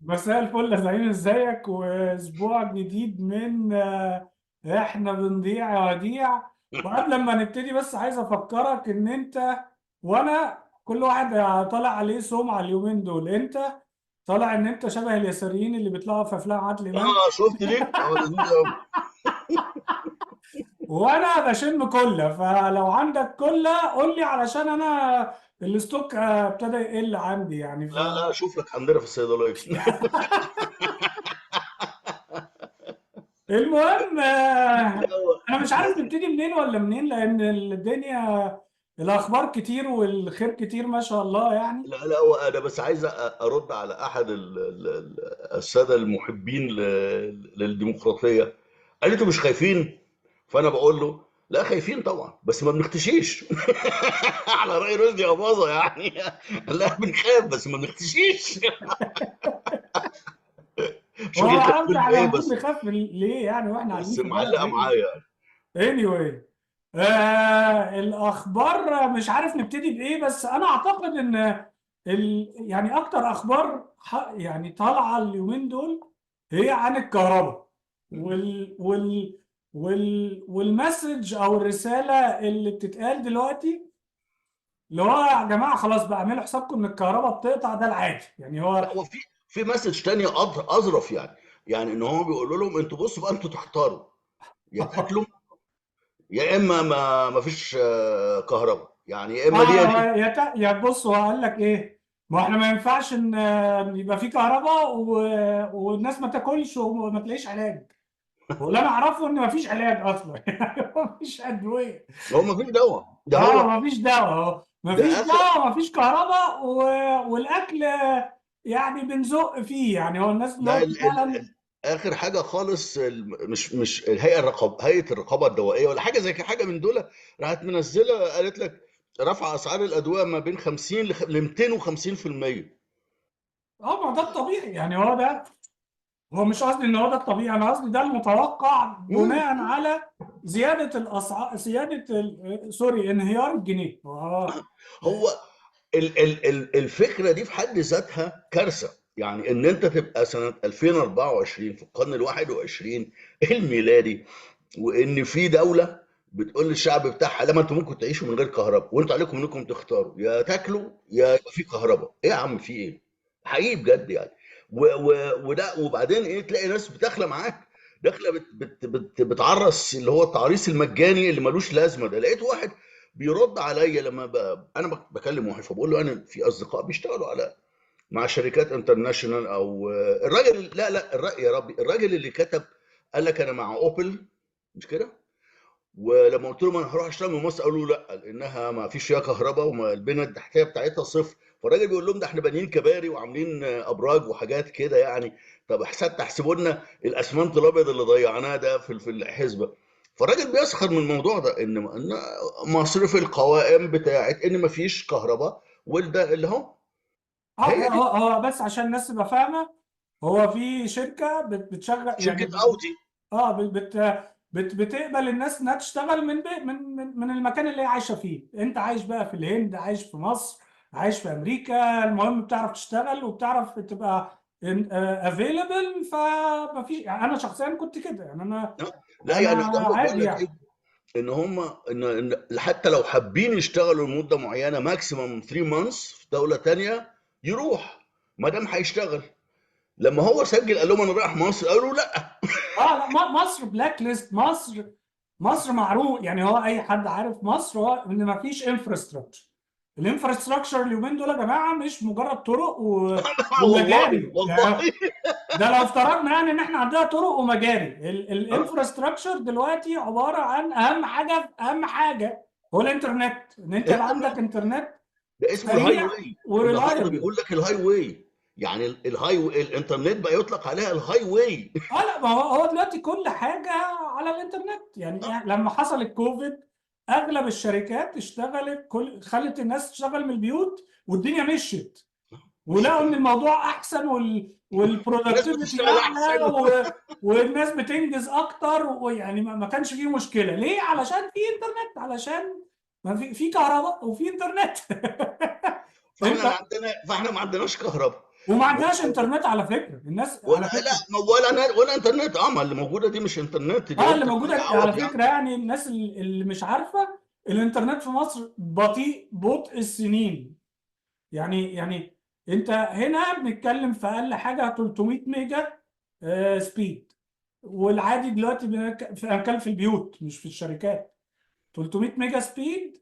مساء الفل يا زعيم، ازيك؟ واسبوع جديد من احنا بنضيع يا وديع. وقبل ما نبتدي بس عايز افكرك ان انت وانا كل واحد طالع عليه سمعة اليومين دول. انت طالع ان انت شبه اليساريين اللي بيطلعوا في افلام عادل امام، شفت دي؟ لذيذ قوي. وانا بشم كله. فلو عندك كله قول لي، علشان انا الستوك ابتدى يقل عندي يعني. لا لا، اشوف لك عندنا في الصيدليه. المهم انا مش عارف نبتدي منين ولا منين، لان الدنيا الاخبار كتير والخير كتير ما شاء الله يعني. لا لا، هو انا بس عايز ارد على احد الساده المحبين للديمقراطيه. قال لي انتوا مش خايفين؟ فانا بقول له لا خايفين طبعا، بس ما بنختشيش. على راي رشدي اباظه يعني. لا بنخاف بس ما بنختشيش. هو شوف ما انت اعرفش بتقول احنا ايه المفروض بس. نخاف ليه يعني واحنا قاعدين بس في بلد معلقه ايه؟ معايا. anyway، الاخبار مش عارف نبتدي بايه، بس انا اعتقد ان يعني اكتر اخبار يعني طالعه اليومين دول هي عن الكهرباء والمسج او الرساله اللي بتتقال دلوقتي، اللي هو يا جماعه خلاص بقى اعملوا حسابكم ان الكهرباء بتقطع، ده العادي يعني. لا، هو هو في مسج تانية اظرف يعني. يعني ان هم بيقولوا لهم انتوا بصوا بقى، انتوا تختاروا يا تاكلوا، يا اما ما فيش كهرباء، يعني يا اما دي يا دي. يا بص، هو قال لك ايه؟ ما احنا ما ينفعش ان يبقى في كهرباء والناس ما تاكلش وما تلاقيش علاج. واللي انا اعرفه ان ما فيش علاج اصلا يعني ما فيش ادويه. هو ما فيش دواء ده اه هو. ما فيش دواء، ما ده فيش اخر. دواء، ما فيش كهرباء والاكل يعني بنزق فيه يعني. هو الناس ده دلوقتي فعلا. اخر حاجه خالص، مش هيئه الرقابه الدوائيه ولا حاجه زي كده، حاجه من دول راحت منزله قالت لك رفع اسعار الادويه ما بين 50 ل 250%. اه ما ده الطبيعي يعني. هو مش قصدي ان هو ده الطبيعي، انا قصدي ده المتوقع مم. بناء على زياده الاسعار، سوري، انهيار الجنيه. هو الفكره دي في حد ذاتها كارثه، يعني ان انت تبقى سنه 2024 في القرن ال 21 الميلادي، وان في دوله بتقول للشعب بتاعها لا، ما انتوا ممكن تعيشوا من غير كهرباء، وانتوا عليكم انكم تختاروا يا تاكلوا يا يبقى في كهرباء. ايه يا عم في ايه؟ حقيقي بجد يعني. وده وبعدين ايه، تلاقي ناس داخله معاك، داخله بتعرس اللي هو التعريس المجاني اللي ملوش لازمه ده. لقيت واحد بيرد عليا لما انا بكلم واحد، فبقول له انا في اصدقاء بيشتغلوا على مع شركات انترناشونال او الراجل، لا يا ربي، الراجل اللي كتب قال لك انا مع اوبل، مش كده؟ ولما قلت لهم انا هروح اشتغل من مصر قالوا لا، لانها ما فيش فيها كهرباء وما البنى التحتيه بتاعتها صفر. فالراجل بيقول لهم ده احنا بانيين كباري وعاملين ابراج وحاجات كده يعني. طب تحسبوا لنا الاسمنت الابيض اللي ضيعناه ده في الحسبه. فالراجل بيسخر من الموضوع ده، ان مصرف القوائم بتاعت ان ما فيش كهرباء، وده اللي هو هي دي هو بس عشان الناس تبقى فاهمه، هو في شركه بتشغل يعني شركه اودي. اه بتقبل الناس انها تشتغل من من المكان اللي هي عايشه فيه. انت عايش بقى في الهند، عايش في مصر، عايش في امريكا، المهم بتعرف تشتغل وبتعرف تبقى افيلبل. فما فيش يعني، انا شخصيا كنت كده يعني. انا لا انا يعني هم بيقول عادي لك ايه، يعني. ان هم إن حتى لو حابين يشتغلوا لمده معينه ماكسيمم 3 مانثs في دوله تانية يروح، ما دام هيشتغل. لما هو سجل قال لهم انا رايح مصر قالوا لا. اه لا، مصر بلاك ليست. مصر معروف يعني. هو اي حد عارف مصر هو ان ما فيش انفراستراكشر. الانفراستراكشر اليومين دول يا جماعه مش مجرد طرق والله ومجاري والله. يعني. ده لو افترضنا يعني ان احنا عندنا طرق ومجاري، الانفراستراكشر دلوقتي عباره عن اهم حاجه هو الانترنت. ان انت يبقى عندك انترنت. انترنت ده اسمه الهاي سريع واي. النهارده وريلايبل. بيقول لك الهاي واي، يعني الهاي واي الانترنت بقى يطلق عليها الهاي واي. اه لا، ما هو دلوقتي كل حاجه على الانترنت يعني لما حصل الكوفيد اغلب الشركات اشتغلت، خلت الناس تشتغل من البيوت والدنيا مشيت، مش ولقوا ان الموضوع احسن الناس والبرودكتيفيتي بتشتغل اعلى احسن. والناس بتنجز اكتر، ويعني ما كانش فيه مشكله. ليه؟ علشان في انترنت، علشان ما في كهرباء وفي انترنت. فاحنا انت ما عندناش كهرباء. وما عندناش انترنت على فكره، الناس ولا على فكره. لا، ولا انترنت. ما اللي موجوده دي مش انترنت، دي اه اللي قلت موجوده على عوض يا فكره، عم. يعني الناس اللي مش عارفه، الانترنت في مصر بطيء بطء السنين. يعني انت هنا بنتكلم في اقل حاجه 300 ميجا سبيد، والعادي دلوقتي بنتكلم في البيوت مش في الشركات. 300 ميجا سبيد،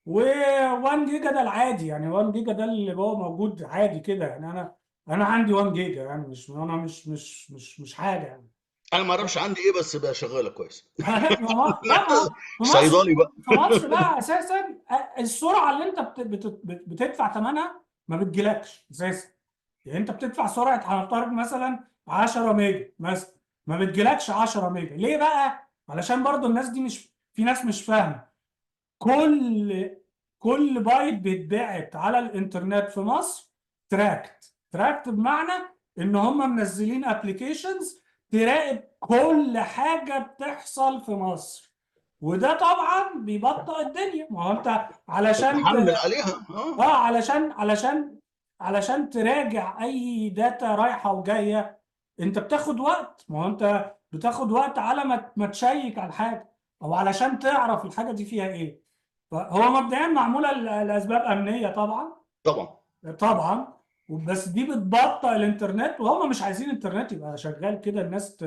و1 جيجا ده العادي، يعني 1 جيجا ده اللي هو موجود عادي كده، يعني انا عندي 1 جيجا، يعني مش حاجه يعني. انا ما اعرفش عندي ايه، بس بشغلها كويس. لا ما في مصر، صيدلي بقى. في مصر بقى اساسا السرعه اللي انت بتدفع ثمنها ما بتجيلكش اساسا. يعني انت بتدفع سرعه، هنفترض مثلا 10 ميجا مثلا، ما بتجيلكش 10 ميجا ليه بقى؟ علشان برضو الناس دي مش، في ناس مش فاهمه. كل كل بايت بيتبعت على الانترنت في مصر تراكت بمعنى ان هم منزلين ابلكيشنز تراقب كل حاجه بتحصل في مصر. وده طبعا بيبطئ الدنيا، ما هو انت علشان تحمل عليها. اه. اه علشان تراجع اي داتا رايحه وجايه، انت بتاخد وقت، ما هو انت بتاخد وقت على ما تشيك على الحاجه، او علشان تعرف الحاجه دي فيها ايه. فهو مبدئيا معموله لاسباب امنيه طبعا. طبعا. طبعا. بس دي بتبطئ الانترنت، وهم مش عايزين الانترنت يبقى شغال كده، الناس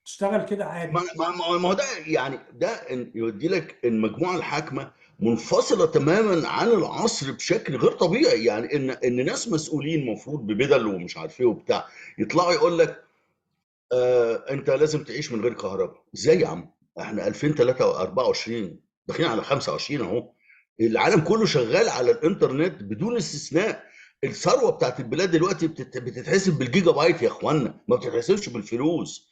تشتغل كده عادي. ما هو ده يعني ده يودي لك المجموعه الحاكمه منفصله تماما عن العصر بشكل غير طبيعي. يعني ان ناس مسؤولين مفروض ببدل ومش عارف ايه وبتاع يطلعوا يقول لك انت لازم تعيش من غير كهرباء. ازاي يا عم؟ احنا 2024 داخلين على 25 اهو. العالم كله شغال على الانترنت بدون استثناء. الثروه بتاعت البلاد دلوقتي بتتحسب بالجيجا بايت يا اخوانا، ما بتتحسبش بالفلوس.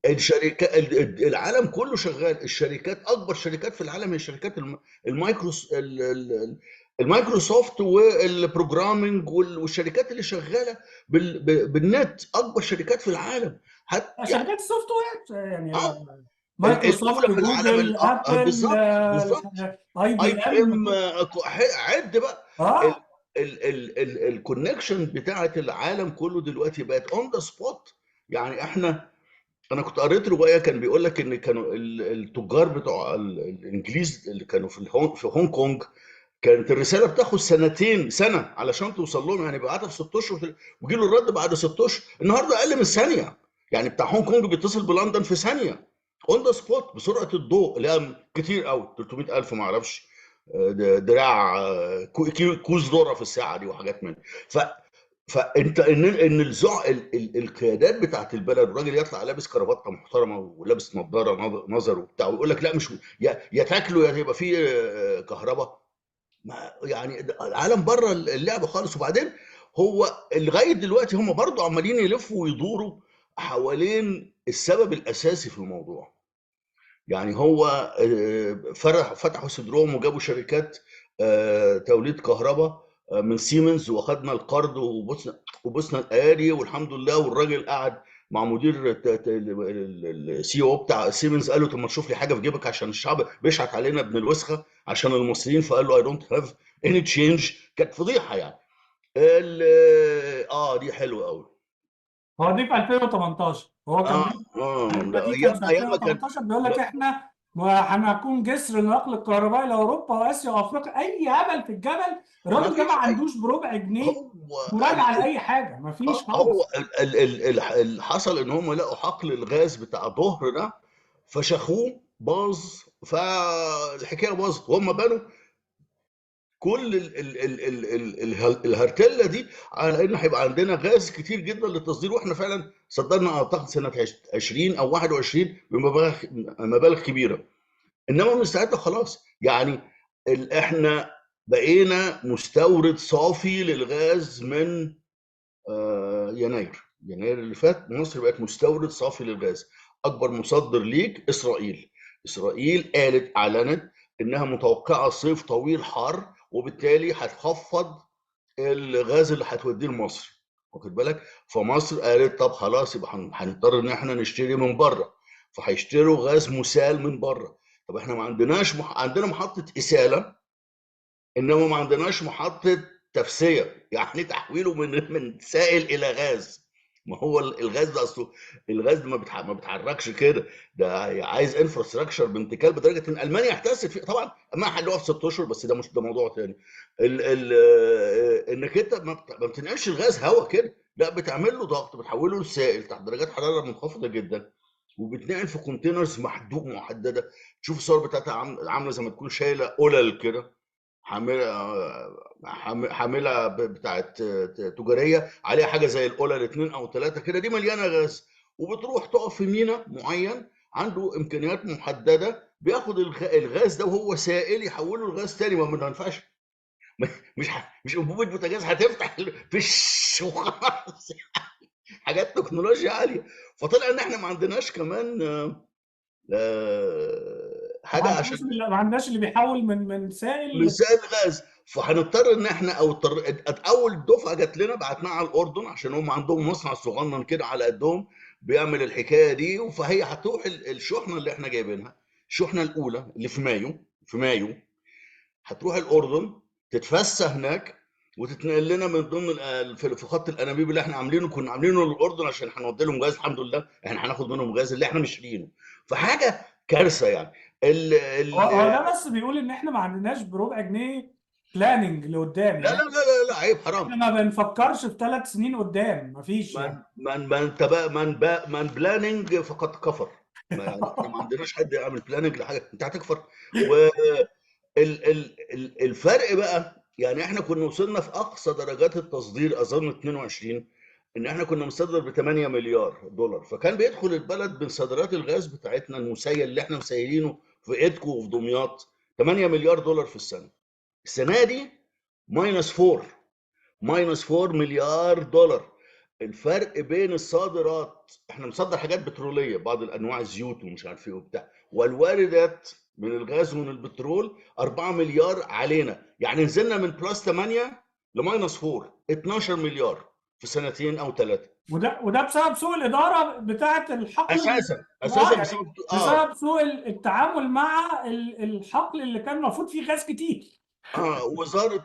العالم كله شغال. الشركات، اكبر شركات في العالم هي شركات المايكروس المايكروسوفت والبروجرامينج والشركات اللي شغاله بالنت، اكبر شركات في العالم. حتى يعني شركات السوفت وير يعني اه مايكروسوفت، الاولى في العالم جوجل، ابل، بالظبط بالظبط. اي اي بي بي ام. ام. عد بقى. اه الكونكشن بتاعت العالم كله دلوقتي بقت اون ذا سبوت. يعني انا كنت قريت روايه كان بيقول لك ان كانوا التجار بتوع الانجليز اللي كانوا في هونج كونج، كانت الرساله بتاخد سنه علشان توصل لهم. يعني بعتها في 6 اشهر ويجي له الرد بعد 6 اشهر. النهارده اقل من ثانيه. يعني بتاع هونج كونج بيتصل بلندن في ثانيه، اون ذا سبوت، بسرعه الضوء اللي هي كتير قوي 300,000 ما اعرفش دراع كوز ذره في الساعه دي وحاجات من. ف فانت ان القيادات بتاعت البلد، الراجل يطلع لابس كرافته محترمه ولابس نظاره نظر وبتاع ويقول لك لا مش يا تاكلوا يا يبقى فيه كهرباء. يعني العالم بره اللعبه خالص. وبعدين هو لغايه دلوقتي هم برضو عمالين يلفوا ويدوروا حوالين السبب الاساسي في الموضوع. يعني هو فتحوا صدرهم وجابوا شركات توليد كهرباء من سيمنز، واخدنا القرض وبوسنا الايادي والحمد لله. والراجل قعد مع مدير السي او بتاع سيمنز، قال له طب ما تشوف لي حاجه في جيبك عشان الشعب بيشحت علينا ابن الوسخه عشان المصريين. فقال له اي دونت هاف اني تشينج. كانت فضيحه يعني. دي حلوه قوي. هو دي في 2018، هو كان اه ده الحقبه دي ايام كانت في ايام ما كان 2018، بيقول لك احنا هنكون جسر النقل الكهربائي لاوروبا واسيا وافريقيا. اي هبل في الجبل. ما الراجل ده ما فيش اي. عندوش بربع جنيه هو مراجعه لاي حاجه، ما فيش هو خالص. اللي حصل ان هم لقوا حقل الغاز بتاع ظهر ده، فشخوه باظ. فالحكايه باظت وهم بنوا كل الهرتله دي على ان هيبقى عندنا غاز كتير جدا للتصدير. واحنا فعلا صدرنا اعتقد سنه 20 او 21 بمبالغ كبيره. انما من ساعتها خلاص يعني احنا بقينا مستورد صافي للغاز من يناير اللي فات. مصر بقت مستورد صافي للغاز. اكبر مصدر ليك اسرائيل. اسرائيل اعلنت انها متوقعه صيف طويل حار، وبالتالي هتخفض الغاز اللي هتوديه لمصر. واخد بالك؟ فمصر قالت طب خلاص يبقى هنضطر ان احنا نشتري من بره. فهيشتروا غاز مسال من بره. طب احنا ما عندناش عندنا محطه اساله، انما ما عندناش محطه تفسيه، يعني تحويله من سائل الى غاز. ما هو الغاز ده اصله، الغاز ده ما بيتحركش كده، ده عايز انفراستراكشر بنت كلب، لدرجه ان المانيا احتست فيه طبعا، ما حلوها في 6 اشهر، بس ده مش ده موضوع تاني. ال ال انك انت ما بتنقلش الغاز هوا كده، لا بتعمل له ضغط، بتحوله لسائل تحت درجات حراره منخفضه جدا، وبتنقل في كونتينرز محدده. تشوف الصور بتاعتها عامله زي ما تكون شايله قلل كده، حامله بتاعت تجاريه عليها حاجه زي القلل 2 او 3 كده، دي مليانه غاز، وبتروح تقف في ميناء معين عنده امكانيات محدده، بياخد الغاز ده وهو سائل يحوله لغاز تاني. ما ينفعش، مش انبوبه بوتاجاز هتفتح فيش وخلاص. حاجات تكنولوجيا عاليه. فطلع ان احنا ما عندناش كمان حاجه عشان ما عندناش اللي بيحول من سائل. مثال غاز. فهنضطر ان احنا، اول دفعه جات لنا بعتناها على الاردن، عشان هم عندهم مصنع صغنن كده على قدهم بيعمل الحكايه دي. فهي هتروح الشحنه اللي احنا جايبينها، الشحنه الاولى اللي في مايو هتروح الاردن، تتفسى هناك، وتتنقل لنا من ضمن في خط الانابيب اللي احنا كنا عاملينه للاردن، عشان هنودي لهم غاز. الحمد لله احنا هناخد منهم غاز اللي احنا مش شاريينه. فحاجه كارثه يعني. ال هو ال ده بس بيقول ان احنا ما عندناش بربع جنيه بلاننج لقدام، لا لا يعني لا لا لا، عيب، حرام. احنا ما بنفكرش في 3 سنين قدام، مفيش يعني. من بلاننج فقد كفر. ما يعني احنا ما عندناش حد يعمل بلاننج لحاجه، انت هتكفر. والفرق بقى، يعني احنا كنا وصلنا في اقصى درجات التصدير اظن 22، ان احنا كنا بنصدر ب 8 مليار دولار، فكان بيدخل البلد من صادرات الغاز بتاعتنا المسيل اللي احنا مسيلينه في ايدكو وفي دمياط 8 مليار دولار في السنه. السنه دي -4 مليار دولار. الفرق بين الصادرات، احنا بنصدر حاجات بتروليه، بعض الانواع الزيوت ومش عارف ايه وبتاع، والواردات من الغاز ومن البترول 4 مليار علينا. يعني نزلنا من بلس 8 -4، 12 مليار في سنتين او 3. وده بسبب سوء الاداره بتاعه الحقل اساسا يعني بسبب بسبب سوء التعامل مع الحقل اللي كان المفروض فيه غاز كتير.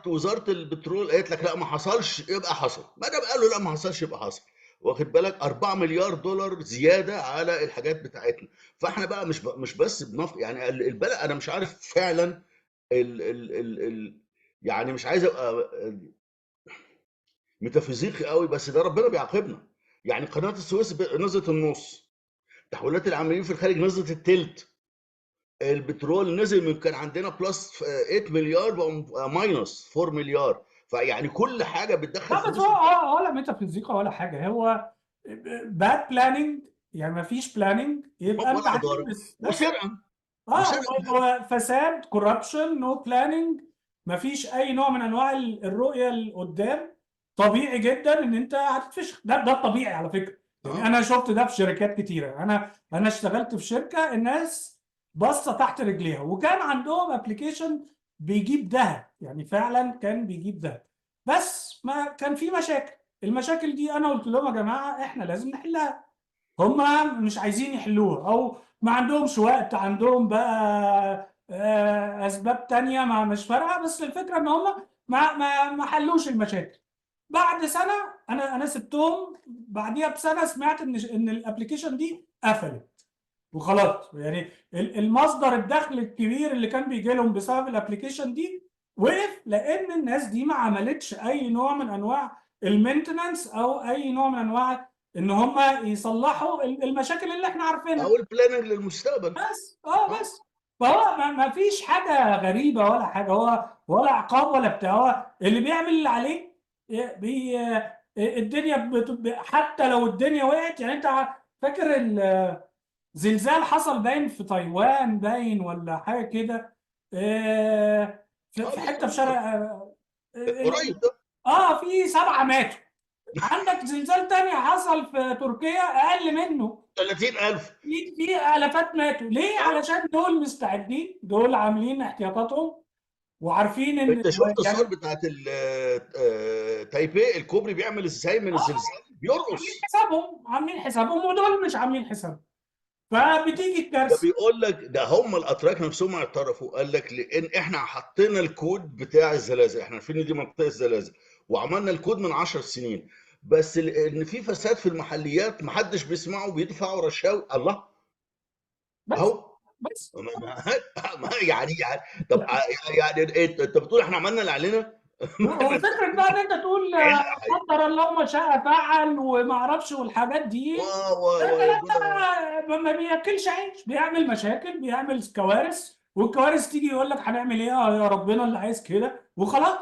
وزاره البترول قالت لك لا ما حصلش، يبقى حصل. ما دام قالوا لا ما حصلش يبقى حصل. واخد بالك، 4 مليار دولار زياده على الحاجات بتاعتنا. فاحنا بقى مش بس يعني البلد، انا مش عارف فعلا ال ال ال ال يعني مش عايز ابقى ميتافيزيقي قوي، بس ده ربنا بيعاقبنا. يعني قناه السويس نزلت النص، تحويلات العاملين في الخارج نزلت التلت، البترول نزل من كان عندنا بلس 8 مليار بقى ماينس 4 مليار. فيعني كل حاجه بتدخل لا بس هو فلوس. ولا ميتافيزيقا ولا حاجه، هو باد بلاننج، يعني ما فيش بلاننج يبقى انت ولا اداره، هتلبس بس. وسرقه، اه وسرقه بجد. وفساد، كوربشن، نو بلاننج، مفيش اي نوع من انواع الرؤيه لقدام. طبيعي جدا ان انت هتتفشخ، ده الطبيعي على فكره. يعني اه انا شفت ده في شركات كتيره، انا اشتغلت في شركه الناس باصه تحت رجليها، وكان عندهم ابلكيشن بيجيب ذهب، يعني فعلا كان بيجيب ذهب، بس ما كان في مشاكل. المشاكل دي انا قلت لهم يا جماعه احنا لازم نحلها. هم مش عايزين يحلوها، او ما عندهمش وقت، عندهم بقى اسباب تانية ما مش فارقه، بس الفكره ان هم ما حلوش المشاكل. بعد سنه انا سبتهم، بعديها بسنه سمعت ان الابلكيشن دي قفلت وخلاص. يعني المصدر الدخل الكبير اللي كان بيجي لهم بسبب الابلكيشن دي وقف، لان الناس دي ما عملتش اي نوع من انواع المينتنانس، او اي نوع من انواع ان هم يصلحوا المشاكل اللي احنا عارفينها. او البلاننج للمستقبل. بس اه بس فهو ما فيش حاجه غريبه ولا حاجه، هو ولا عقاب ولا بتاع، هو اللي بيعمل اللي عليه. بي الدنيا حتى لو الدنيا وقعت، يعني انت فاكر زلزال حصل باين في تايوان باين ولا حاجه كده، في حته في شرق قريب ده. في 7 ماتوا. عندك زلزال تاني حصل في تركيا اقل منه، 30,000. في الافات ماتوا. ليه؟ اه علشان دول مستعدين، دول عاملين احتياطاتهم وعارفين ان انت شفت الصور يعني بتاعت تايبي، الكوبري بيعمل ازاي من اه الزلزال، بيرقص. عاملين حسابهم، ودول مش عاملين حسابهم. فبتيجي ده الكارثه. بيقول لك ده هم الاتراك نفسهم اعترفوا، قال لك لان احنا حطينا الكود بتاع الزلازل، احنا عارفين ان دي منطقه الزلازل وعملنا الكود من 10 سنين، بس ان في فساد في المحليات محدش بيسمعه، بيدفعوا رشاوي. الله، بس اهو. بس يعني طب يعني انت بتقول احنا عملنا اللي علينا. وفكره بقى ان انت تقول قدر الله ما شاء فعل وما اعرفش والحاجات دي، ده الكلام دول ده ما بياكلش عيش، بيعمل مشاكل، بيعمل كوارث، والكوارث تيجي يقول لك هنعمل ايه يا ربنا اللي عايز كده وخلاص.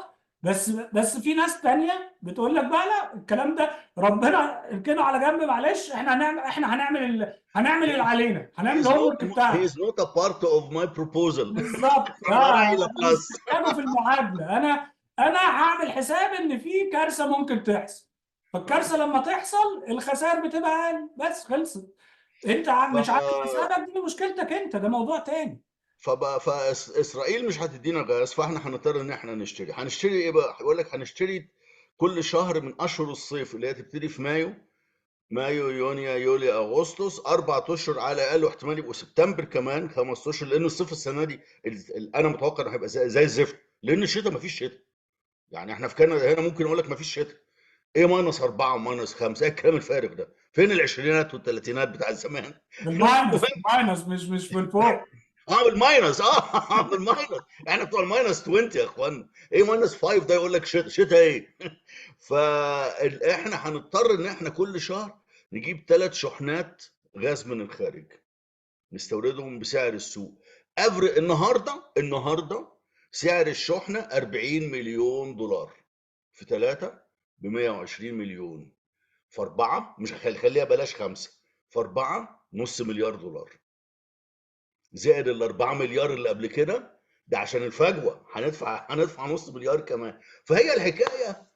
بس في ناس تانية بتقول لك بقى لا الكلام ده ربنا اركنه على جنب، معلش احنا هنعمل اللي علينا، هنعمل he's الهوم not ورك بتاعنا. he's not a part of my proposal. بالظبط. لا راعي لا انا مش بلس. محتاجه في المعادله. انا هعمل حساب ان في كارثه ممكن تحصل، فالكارثه لما تحصل الخسائر بتبقى اقل، بس خلصت. انت ف مش عامل حسابك، دي مشكلتك انت، ده موضوع تاني. فاسرائيل مش هتدينا غاز، فاحنا هنضطر ان احنا هنشتري ايه بقى؟ هيقول لك هنشتري كل شهر من اشهر الصيف اللي هي تبتدي في مايو يونيو يوليو اغسطس، 4 اشهر على الاقل، واحتمال يبقوا سبتمبر كمان 5 اشهر، لان الصيف السنه دي انا متوقع انه هيبقى زي الزفت، لان الشتاء مفيش شتاء. يعني احنا في كندا هنا ممكن اقول لك مفيش شتاء، ايه -4 -5، ايه الكلام الفارغ ده؟ فين العشرينات والثلاثينات بتاع زمان؟ بالماينس بالماينس مش من فوق. اه بالماينس، بالماينس. احنا بتوع الماينس 20 يا اخوانا، ايه -5 ده؟ يقول لك شتاء ايه؟ فاحنا هنضطر ان احنا كل شهر نجيب 3 شحنات غاز من الخارج، نستوردهم بسعر السوق. النهارده سعر الشحنه 40 مليون دولار، في 3 ب 120 مليون، في 4 مش خليها بلاش 5، في 4 نص مليار دولار، زائد ال4 مليار اللي قبل كده، ده عشان الفجوه هندفع نص مليار كمان. فهي الحكايه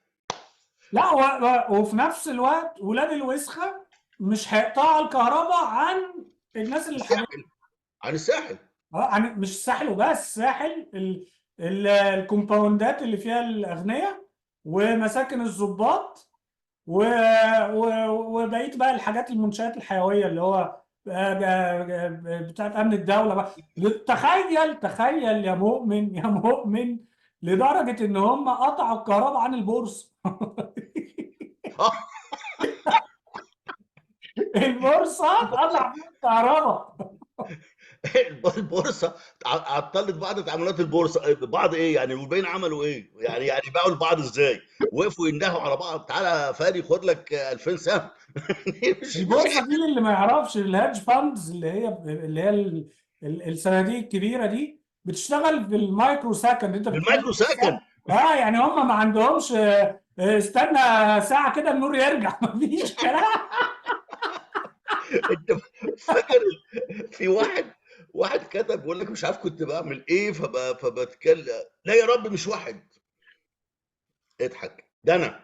لا وفي نفس الوقت ولاد الوسخه مش هيقطعوا الكهرباء عن الناس اللي حوالين. الساحل، عن الساحل. يعني مش الساحل وبس، الساحل الكومباوندات اللي فيها الاغنياء ومساكن الضباط وبقيه بقى الحاجات، المنشآت الحيويه اللي هو بتاعت امن الدوله بقى. تخيل يا مؤمن يا مؤمن، لدرجه ان هم قطعوا الكهرباء عن البورصه. البورصه قطع فيها الكهرباء. البورصه عطلت بعض تعاملات البورصه، بعض ايه يعني؟ والباقيين عملوا ايه يعني باعوا لبعض ازاي؟ وقفوا يندهوا على بعض، تعالى يا فادي خد لك 2000 سهم. مش البورصه دي اللي ما يعرفش، الهيدج فاندز اللي هي الصناديق الكبيره دي بتشتغل في المايكرو سكند، انت بتتكلم بالمايكرو في سكند. يعني هم ما عندهمش استنى ساعه كده النور يرجع. مفيش كلام. انت فاكر في واحد كتب بيقول لك مش عارف كنت بعمل ايه، فبتكلم، لا يا رب مش واحد، اضحك، ده انا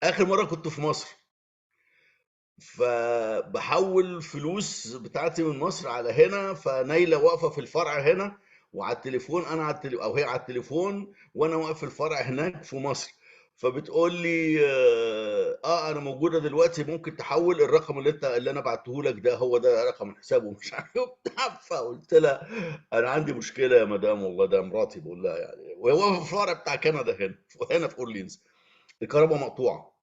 اخر مره كنت في مصر، فبحول فلوس بتاعتي من مصر على هنا، فنايله واقفه في الفرع هنا، وعلى التليفون انا على او هي على التليفون، وانا واقف في الفرع هناك في مصر، فبتقول لي انا موجوده دلوقتي، ممكن تحول الرقم اللي انا بعته لك ده، هو ده رقم الحساب ومش عارف إيه وبتاع. فقلت لها انا عندي مشكله يا مدام، والله ده مراتي بقول لها يعني، وهو في الفرع بتاع كندا هنا في اورلينز، الكهرباء مقطوعه.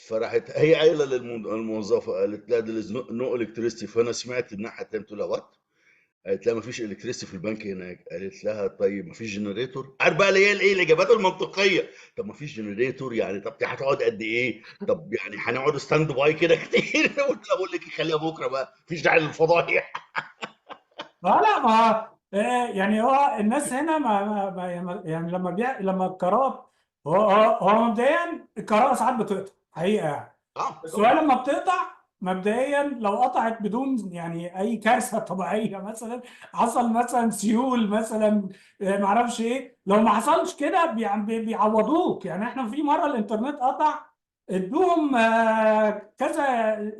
فراحت هي قايله للموظفه، قالت لها there is no electricity، فانا سمعت الناحيه التانيه بتقول لها وات، قالت لها مفيش الكتريستي في البنك هناك، قالت لها طيب مفيش جنريتور؟ عارف بقى اللي هي الايه الاجابات المنطقيه، طب مفيش جنريتور يعني، طب دي هتقعد قد ايه؟ طب يعني هنقعد ستاند باي كده كتير؟ قلت لها بقول لك إيه، خليها بكره بقى، مفيش داعي للفضايح. لا ما يعني هو الناس هنا يعني لما الكهرباء، هو مبدئيا الكهرباء ساعات بتقطع حقيقه يعني. اه بس هو طبعا. لما بتقطع مبدئيا لو قطعت بدون يعني اي كارثه طبيعيه، مثلا حصل مثلا سيول مثلا معرفش ايه، لو ما حصلش كده بيعوضوك. يعني احنا في مره الانترنت قطع، ادوهم كذا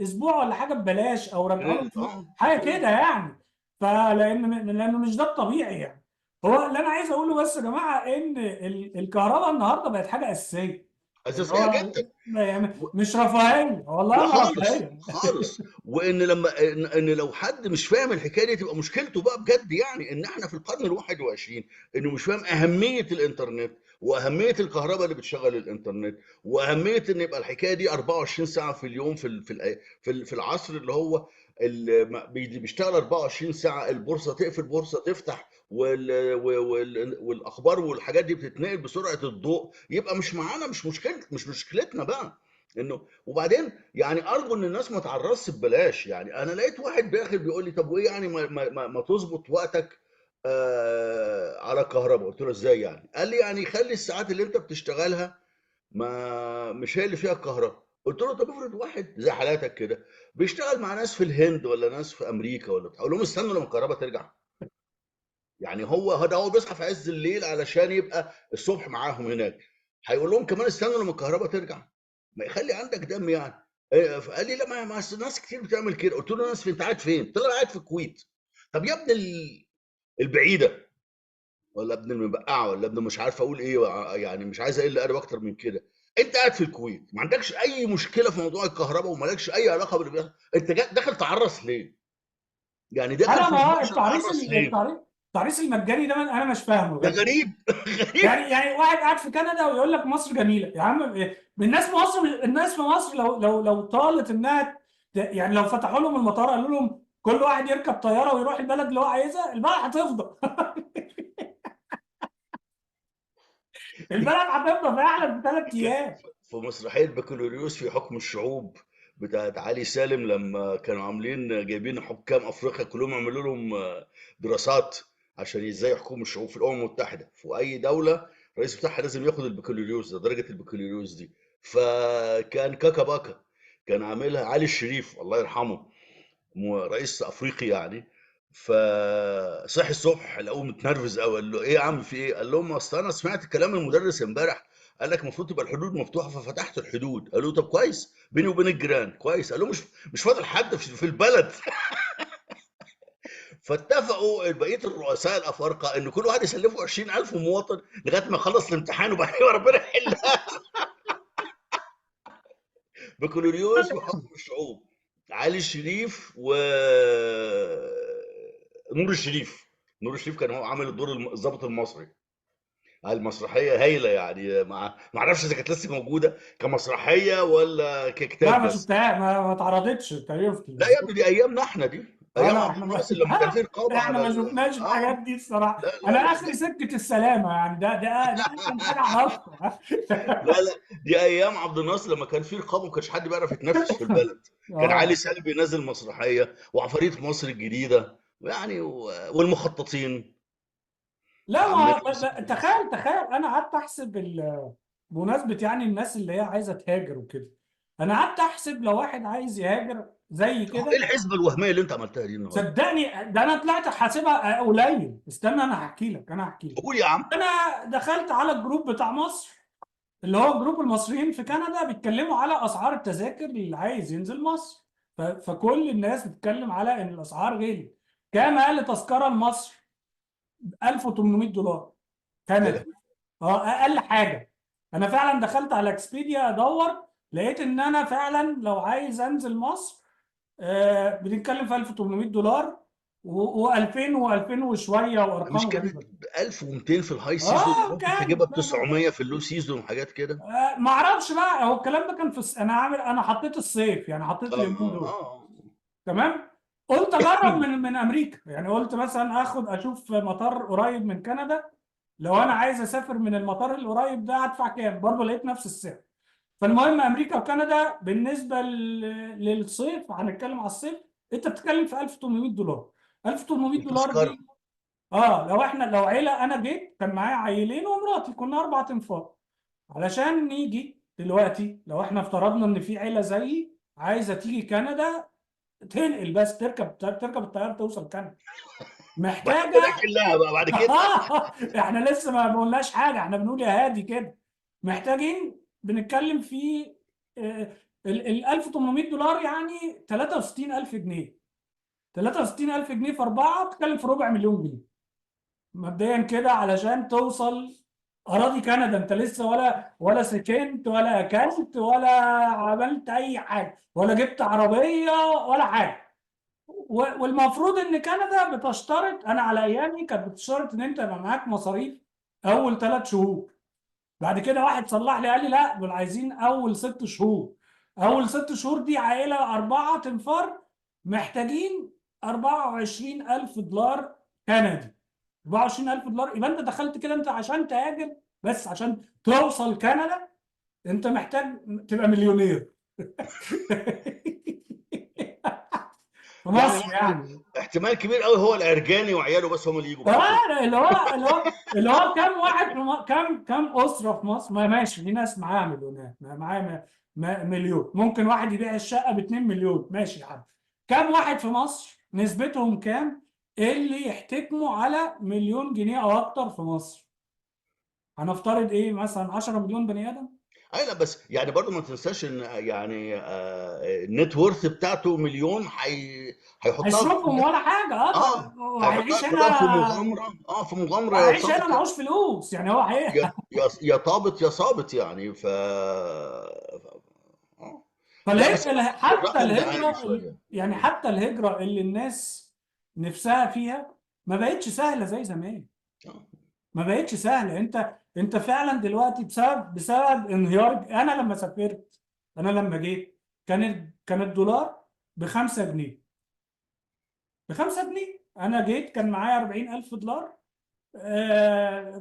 اسبوع ولا حاجه ببلاش، او رجعوا لهم كريدت، فلوس حاجه كده يعني. لانه مش ده الطبيعي يعني. هو اللي انا عايز اقوله بس يا جماعه ان الكهرباء النهارده بقت حاجه اساسيه. اللي اساسيه هو جدا. يعني مش رفاهيه، والله لا ما خالص رفاهيه. خالص. وان لما ان لو حد مش فاهم الحكايه دي تبقى مشكلته بقى بجد، يعني ان احنا في القرن ال21 انه مش فاهم اهميه الانترنت واهميه الكهرباء اللي بتشغل الانترنت، واهميه ان يبقى الحكايه دي 24 ساعه في اليوم في العصر اللي هو بيشتغل 24 ساعه، البورصه تقفل، بورصه تفتح، والاخبار والحاجات دي بتتنقل بسرعه الضوء. يبقى مش معانا، مش مشكلتنا بقى انه. وبعدين يعني ارجو ان الناس ما تعرضش ببلاش. يعني انا لقيت واحد داخل بيقول لي طب وايه يعني ما تظبط وقتك على الكهرباء. قلت له ازاي يعني؟ قال لي يعني خلي الساعات اللي انت بتشتغلها ما مش هي اللي فيها الكهرباء. قلت له طب افرض واحد زي حالاتك كده بيشتغل مع ناس في الهند ولا ناس في امريكا ولا بتاع، اقول لهم استنوا لما الكهرباء ترجع. يعني هو بيصحى في عز الليل علشان يبقى الصبح معاهم هناك، هيقول لهم كمان استنوا لما الكهرباء ترجع؟ ما يخلي عندك دم يعني. فقال لي لا، ما أصل ناس كتير بتعمل كده. قلت له ناس فين؟ انت قاعد فين؟ قلت له انا قاعد في الكويت. طب يا ابن البعيده، ولا ابن المبقعه، ولا ابن مش عارف اقول ايه، يعني مش عايز اقل ادب اكتر من كده. انت قاعد في الكويت ما عندكش اي مشكله في موضوع الكهرباء ومالكش اي علاقه باللي بيحصل، انت داخل تعرس ليه؟ يعني داخل انا في ما هو الموضوع عشان تعرس ليه؟ التعريس المجاني ده انا مش فاهمه ده بجد. غريب غريب. يعني واحد قاعد في كندا ويقول لك مصر جميله، يا عم إيه؟ الناس في مصر لو طالت انها يعني لو فتحوا لهم المطار قالوا لهم كل واحد يركب طياره ويروح البلد اللي هو عايزها، البلد هتفضى. البلد هتفضى فعلا في 3 ايام. في مسرحية بكالوريوس في حكم الشعوب بتاعت علي سالم، لما كانوا عاملين جايبين حكام افريقيا كلهم يعملوا لهم دراسات عشان ازاي يحكموا الشعوب في الامم المتحدة. في اي دولة الرئيس بتاعها لازم ياخد البكالوريوس ده، درجة البكالوريوس دي. فكان كاكا باكا كان عاملها علي الشريف الله يرحمه، رئيس افريقي يعني. فصحي الصبح لقوه متنرفز قوي، قال له ايه يا عم في ايه؟ قال لهم اصل انا سمعت كلام المدرس امبارح، قال لك المفروض تبقى الحدود مفتوحه ففتحت الحدود. قالوا له طب كويس بيني وبين الجيران كويس. قال له مش فاضل حد في البلد فاتفقوا بقيه الرؤساء الافارقه ان كل واحد يسلفه 20,000 مواطن لغايه ما يخلص الامتحان وبعدين ربنا يحلها. بكالوريوس وحكم الشعوب، علي الشريف و نور الشريف. نور الشريف كان هو عامل الدور الضابط المصري. المسرحيه هايله يعني، ما اعرفش اذا كانت لسه موجوده كمسرحيه ولا لا ككتاب ما بس. شفتها، ما اتعرضتش تقريبا في لا يا التلفزيون. ابني دي ايامنا احنا، دي اه ايام لا عبد احنا الناصر لما كان في رقابه احنا على ما شفناش الحاجات اه. دي الصراحه. لا انا لا لا اخري سكه السلامه يعني، ده كان حاجه ناقصه. لا لا، دي ايام عبد الناصر لما كان في رقابه، ما كانش حد بيعرف يتنفس في البلد. كان علي اه سالم بينزل مسرحيه، وعفاريت مصر الجديده يعني والمخططين لا عمالين يمثلوا. تخيل انا قعدت احسب بمناسبه يعني الناس اللي هي عايزه تهاجر وكده، انا قعدت احسب لو واحد عايز يهاجر زي ايه كده. الحسبه الوهميه اللي انت عملتها دي النهارده؟ صدقني ده انا طلعت حاسبها قليل. استنى انا هحكي لك. قول يا عم. انا دخلت على الجروب بتاع مصر، اللي هو جروب المصريين في كندا، بيتكلموا على اسعار التذاكر اللي عايز ينزل مصر. فكل الناس بتتكلم على ان الاسعار غاليه. كام اقل تذكره لمصر؟ $1800 يا كندي. لهوي. اه اقل حاجه. انا فعلا دخلت على اكسبيديا ادور، لقيت ان انا فعلا لو عايز انزل مصر بنتكلم في $1800 و2000 و2000 وشويه مش وارقام كانت غريبه. ب 1200 في الهاي سيزون اه وممكن كانت تجيبها ب 900 في اللو سيزون وحاجات كده؟ ما اعرفش بقى. هو الكلام ده كان انا حطيت الصيف، يعني حطيت اه اليومين اه دول. اه. تمام. قلت اجرب من امريكا، يعني قلت مثلا اشوف مطار قريب من كندا. لو انا عايز اسافر من المطار القريب ده هدفع كام؟ برضه لقيت نفس السعر. فالمهم امريكا وكندا بالنسبه للصيف، هنتكلم على الصيف، انت بتتكلم في $1800. $1800 التذكره. دي لو عيله، انا جيت كان معايا عيلين ومراتي، كنا 4 انفار. علشان نيجي دلوقتي، لو احنا افترضنا ان في عيله زيي عايزه تيجي كندا، تنقل بس تركب الطياره توصل كندا، بعد كده محتاجه. حلها بقى بعد كده. احنا لسه ما قلناش حاجه، احنا بنقول يا هادي كده. محتاجين بنتكلم في ال $1800 يعني 63000 جنيه. 63000 جنيه في 4 بتتكلم في ربع مليون جنيه مبدئيا كده علشان توصل اراضي كندا انت لسه ولا سكنت ولا اكلت ولا عملت اي حاجه ولا جبت عربيه ولا حاجه. والمفروض ان كندا بتشترط، انا على ايامي كانت بتشترط ان انت يبقى معاك مصاريف اول 3 شهور. بعد كده واحد صلح لي قال لي لا دول عايزين اول 6 شهور. اول 6 شهور دي عائله 4 تنفر محتاجين 24,000 دولار كندي. 24,000 دولار يبقى انت دخلت كده، انت عشان تهاجر بس عشان توصل كندا انت محتاج تبقى مليونير. في يعني مصر ممكن يعني. احتمال كبير قوي هو العرجاني وعياله بس هم اللي يجوا بعد كده. اه اللي هو كم واحد في كم اسره في مصر؟ ما ماشي، في ناس معاها مليونات، معاها مليون، ممكن واحد يبيع الشقه ب 2 مليون، ماشي يا عم. كم واحد في مصر نسبتهم كام اللي يحتكموا على مليون جنيه او اكتر في مصر؟ هنفترض ايه مثلا 10 مليون بني ادم. اي لا، بس يعني برضو ما تنساش ان يعني النت وورث بتاعته مليون، هيحطها هيصرفهم كلها. ولا حاجه، اه اه، هيحطها وهيعيش كلها في هنا. مغامره، في مغامره يا وهيعيش هنا صابت معهوش فلوس يعني، هو يا طابت يا صابت يعني آه. لا بس حتى الرقم ده عالي الهجرة شويه. يعني حتى الهجرة اللي الناس نفسها فيها ما بقتش سهلة زي زمان. آه. ما بقتش سهلة. انت فعلا دلوقتي بسبب انهيار. انا لما سافرت، انا لما جيت كان الدولار ب5 جنيه. ب5 جنيه انا جيت كان معايا 40,000 دولار.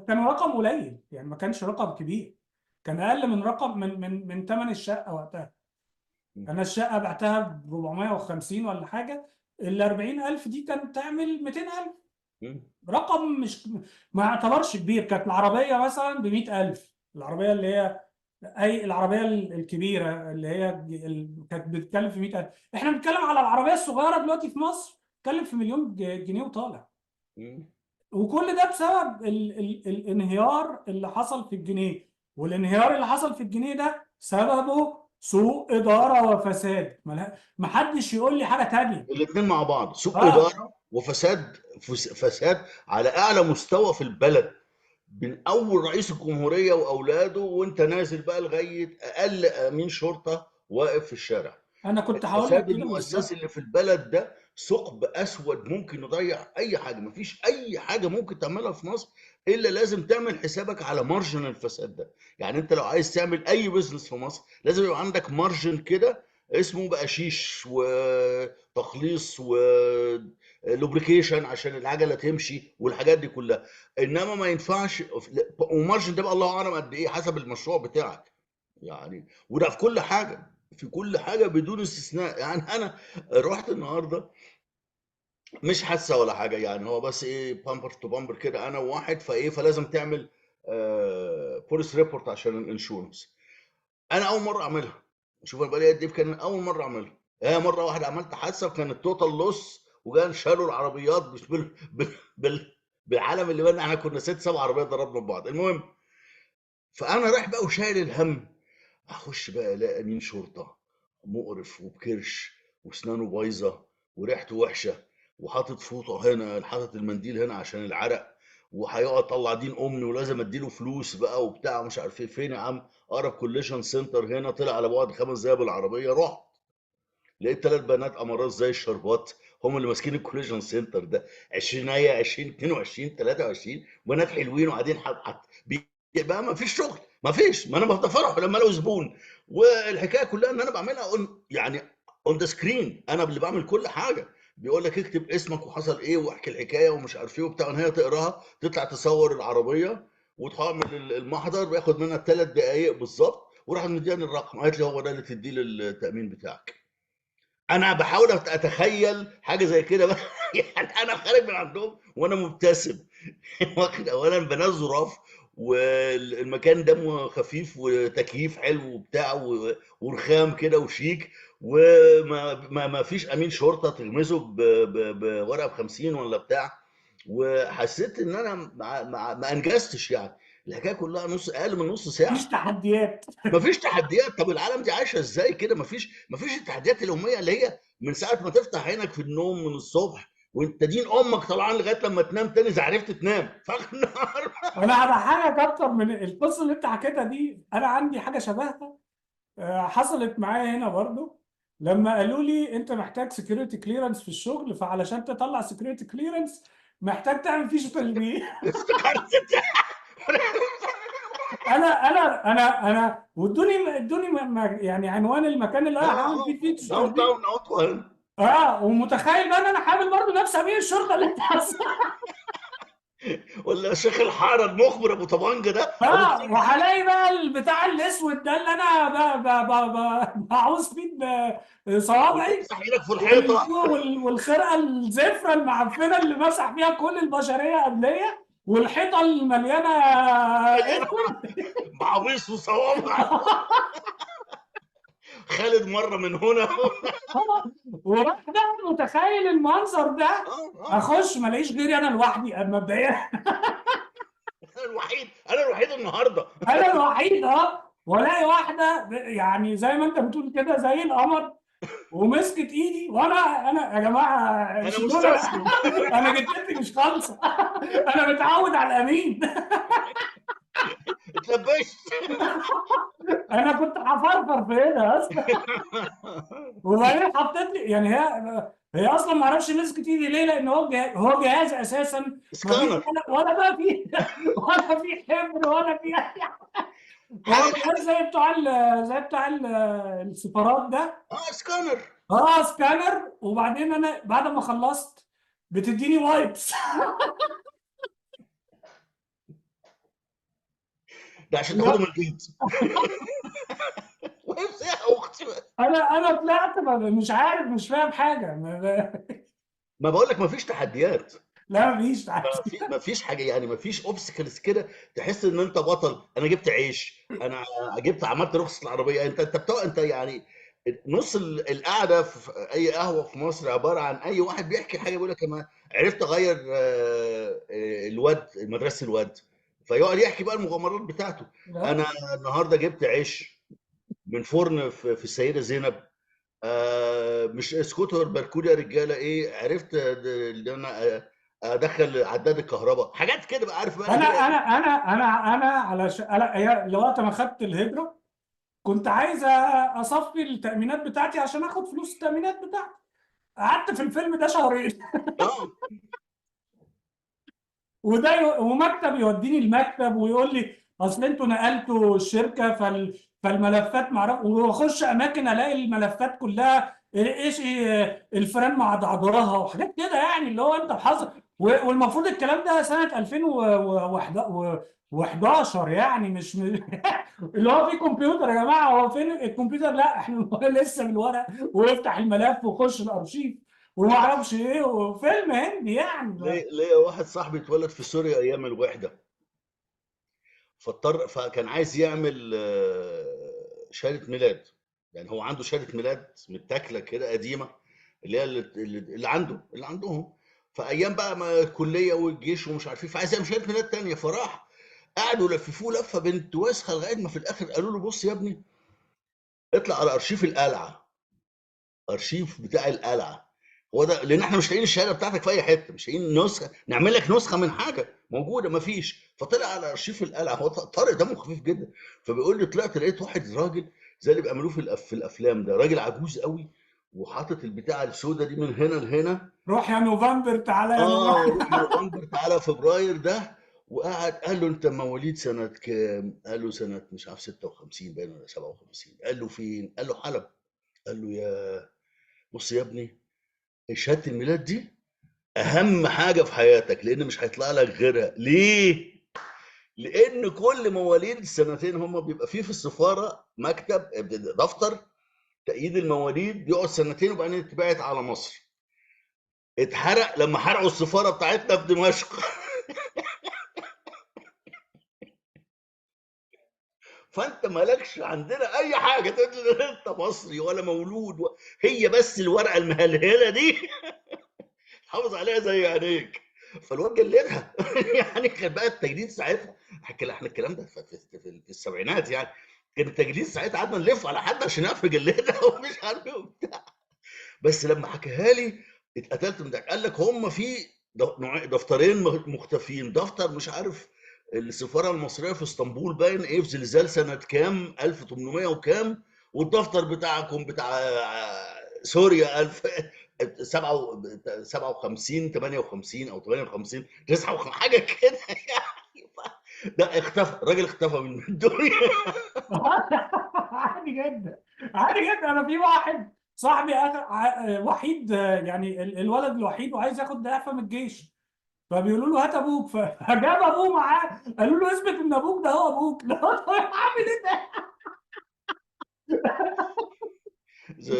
كان رقم قليل يعني، ما كانش رقم كبير. كان اقل من رقم من ثمن الشقة وقتها. انا الشقه بعتها ب 450 ولا حاجه. ال 40,000 دي كانت تعمل 200,000. مم. رقم مش ما يعتبرش كبير. كانت العربيه مثلا ب 100,000، العربيه اللي هي العربيه الكبيره اللي هي كانت بتتكلم في 100,000. احنا بنتكلم على العربيه الصغيره دلوقتي في مصر بتتكلم في مليون جنيه وطالع. مم. وكل ده بسبب الانهيار اللي حصل في الجنيه. والانهيار اللي حصل في الجنيه ده سببه سوء إدارة وفساد. محدش يقول لي حاجة تانية. الاثنين مع بعض، سوء اه اداره وفساد، فساد على اعلى مستوى في البلد، من اول رئيس الجمهوريه واولاده وانت نازل بقى لغايه اقل امين شرطه واقف في الشارع. انا كنت هقول لك الفساد كده المؤسسي بالظبط. اللي في البلد ده ثقب اسود ممكن يضيع اي حاجه. مفيش اي حاجه ممكن تعملها في مصر الا لازم تعمل حسابك على مارجن الفساد ده. يعني انت لو عايز تعمل اي بزنس في مصر لازم يبقى عندك مارجن كده، اسمه بقشيش وتخليص ولوبريكيشن عشان العجله تمشي والحاجات دي كلها. انما ما ينفعش، ومارجن ده بقى الله اعلم قد ايه حسب المشروع بتاعك يعني. وده في كل حاجه، في كل حاجه بدون استثناء. يعني انا رحت النهارده مش حادثه ولا حاجه، يعني هو بس ايه بامبر تو بامبر كده انا وواحد، فايه فلازم تعمل بوليس ريبورت عشان الانشورنس. انا اول مره اعملها، شوف انا بقالي قد ايه، كان اول مره اعملها. هي مره واحده عملت حادثه وكان التوتال لوس، وكان شالوا العربيات مش بالعالم اللي بينا، احنا كنا 6 7 عربيات ضربنا ببعض. المهم، فانا رايح بقى وشايل الهم، اخش بقى الاقي امين شرطه مقرف وبكرش واسنانه بايظه وريحته وحشه، وحاطط فوطه هنا، حاطط المنديل هنا عشان العرق، وهيقعد طلع دين امي ولازم اديله فلوس بقى وبتاع مش عارف ايه. فين يا عم اقرب كوليشن سنتر هنا؟ طلع على بعد 5 دقايق بالعربيه. رحت لقيت 3 بنات امارات زي الشربات هم اللي ماسكين الكوليجن سنتر ده. 20 20 22 23 بنات حلوين وقاعدين بقى ما فيش شغل، ما فيش، ما انا بفرح لما الاقي زبون. والحكايه كلها ان انا بعملها يعني اون ذا سكرين، انا اللي بعمل كل حاجه. بيقول لك اكتب اسمك وحصل ايه واحكي الحكايه ومش عارف ايه وبتاع، ان هي تقراها تطلع تصور العربيه وتعمل المحضر، بياخد منها 3 دقائق بالظبط، وراح مدياني الرقم، قالت لي هو ده اللي تديه للتامين بتاعك. انا بحاول اتخيل حاجه زي كده بقى. يعني انا خارج من عندهم وانا مبتسم. واخد اولا بنات ظراف، والمكان دمه خفيف وتكييف حلو وبتاع ورخام كده وشيك، وما ما فيش امين شرطه تغمسه بورقه ب50 ولا بتاع. وحسيت ان انا ما انجزتش يعني. الحكايه كلها اقل من نص مفيش ساعه. تحديات. مفيش تحديات. طب العالم دي عايشه ازاي كده؟ مفيش التحديات اليوميه اللي هي من ساعه ما تفتح عينك في النوم من الصبح وانت دين امك طبعا لغايه لما تنام تاني اذا عرفت تنام فالنهار. انا هضحكك اكتر من القصه اللي انت حكيتها دي. انا عندي حاجه شبهها حصلت معايا هنا برضو. لما قالوا لي انت محتاج سكيورتي كليرنس في الشغل، فعلشان تطلع سكيورتي كليرنس محتاج تعمل فيش تشبيه. افتكرت. انا وادوني يعني عنوان المكان اللي انا هعمل فيه فيتش داون تشبيه. تاون اوتوان. ومتخيل بقى ان انا حامل برضه نفس امين الشرطه اللي انت ولا شيخ الحاره المخبر ابو طبنجه ده ابو وهلاقي بقى البتاع الاسود ده اللي انا بعوز فيه صوابعي، وتمسح ايدك في الحيطه. والخرقه الزفره المعفنه اللي مسح فيها كل البشريه قبليه، والحيطه المليانه اسود. بعويص وصوابع. خالد مره من هنا. وراح ده متخيل المنظر ده. اه اخش ما الاقيش غيري انا لوحدي مبدئيا. انا الوحيد النهارده. انا الوحيد والاقي واحده يعني زي ما انت بتقول كده زي القمر، ومسكت ايدي، وانا يا جماعه انا شيلوني مستسلم. انا جدتي مش خالصه. انا متعود على الامين. اتلبشت. انا كنت هفرفر في ايدها اصلا. وبعدين حطيت لي يعني هي اصلا ما اعرفش مسكت ايدي ليه، لان هو جهاز اساسا ما فيش سكانر. ولا بقى فيه ولا فيه حبر ولا فيه اي حاجه. هو جهاز زي بتاع السفارات ده. سكانر. سكانر. وبعدين انا بعد ما خلصت بتديني وايبس. ده عشان تاخده من البيت. وامسح يا اختي. انا طلعت مش عارف، مش فاهم حاجه ما بقول لك ما فيش تحديات. لا مفيش ما فيش حاجه يعني، ما فيش اوبستكلز كده تحس ان انت بطل. انا جبت عيش، انا جبت عملت رخصه العربيه. انت يعني نص القعده في اي قهوه في مصر عباره عن اي واحد بيحكي حاجه بيقول لك انا عرفت اغير الواد مدرسه الواد، فيقعد يحكي بقى المغامرات بتاعته. لا انا النهارده جبت عيش من فرن في السيده زينب. مش اسكتوا باركولي يا رجاله، ايه عرفت اللي انا ادخل عداد الكهرباء، حاجات كده بقى، عارف بقى اللي انا هي انا ايه. انا انا انا علشان لوقت ما خدت الهجره كنت عايز اصفي التامينات بتاعتي عشان اخد فلوس التامينات بتاعتي. قعدت في الفيلم ده شهرين. اه ومكتب يوديني المكتب ويقول لي اصل انتوا نقلتوا الشركه فالملفات معرف، واخش اماكن الاقي الملفات كلها ايش إيه الفيران مع بعضها وحاجات كده، يعني اللي هو انت حظ. والمفروض الكلام ده سنه 2011 يعني مش اللي هو في كمبيوتر يا جماعه، هو فين الكمبيوتر؟ لا احنا لسه بالورق، ويفتح الملف ويخش الارشيف وما اعرفش ايه، وفيلم هندي يعني. ليا واحد صاحبي اتولد في سوريا ايام الوحده، فكان عايز يعمل شهاده ميلاد. يعني هو عنده شهاده ميلاد متاكله كده قديمه، اللي هي اللي عندهم في ايام بقى ما الكليه والجيش ومش عارف ايه، فعايز يعمل شهاده ميلاد تانيه. فراح قعدوا لففوه لفه بنت واسخه لغايه ما في الاخر قالوا له بص يا ابني اطلع على ارشيف القلعه، ارشيف بتاع القلعه. هو ده، لان احنا مش لاقيين الشهاده بتاعتك في اي حته، مش لاقيين نسخه نعمل لك نسخه من حاجه موجوده، ما فيش. فطلع على ارشيف القلعه. هو طارق دمه خفيف جدا. فبيقول لي طلعت لقيت واحد راجل زي اللي بيعملوه في الافلام ده، راجل عجوز قوي وحاطط البتاعه السوداء دي من هنا لهنا. روح يا نوفمبر تعالى يا روح نوفمبر تعالى فبراير ده. وقعد قال له انت مواليد سنه كام؟ قال له سنه مش عارف 56 باين ولا 57. قال له فين؟ قال له حلب. قال له يا بص يا ابني، شهاده الميلاد دي اهم حاجه في حياتك، لان مش هيطلع لك غيرها. ليه؟ لان كل مواليد السنتين هم بيبقى فيه في السفاره مكتب دفتر تأييد المواليد بيقعد سنتين وبعدين يتبعت على مصر. اتحرق لما حرقوا السفاره بتاعتنا في دمشق. فانت مالكش عندنا اي حاجه تقول انت مصري ولا مولود هي بس الورقه المهلهله دي حافظ عليها زي عينيك. فالواد جلدها. يعني كان بقى التجديد ساعتها، احنا الكلام ده في السبعينات يعني. كان التجديد ساعتها قعدنا نلف على حد عشان يعرف يجلدها ومش عارف ايه وبتاع. بس لما حكاها لي اتقتلت من الضحك. قال لك هم في دفترين مختفيين، دفتر مش عارف السفاره المصريه في اسطنبول باين ايه في زلزال سنه كام 1800 وكام، والدفتر بتاعكم بتاع سوريا 1000 57 58 او 58 59 حاجه كده يعني. ده اختفى، الراجل اختفى من الدنيا. عادي جدا، عادي جدا. انا في واحد صاحبي وحيد، يعني الولد الوحيد وعايز ياخد اعفاء من الجيش، فبيقولوا له هات ابوك، فجاب ابوه معاه، قالوا له اثبت ان ابوك ده هو ابوك. لا عامل ايه ده؟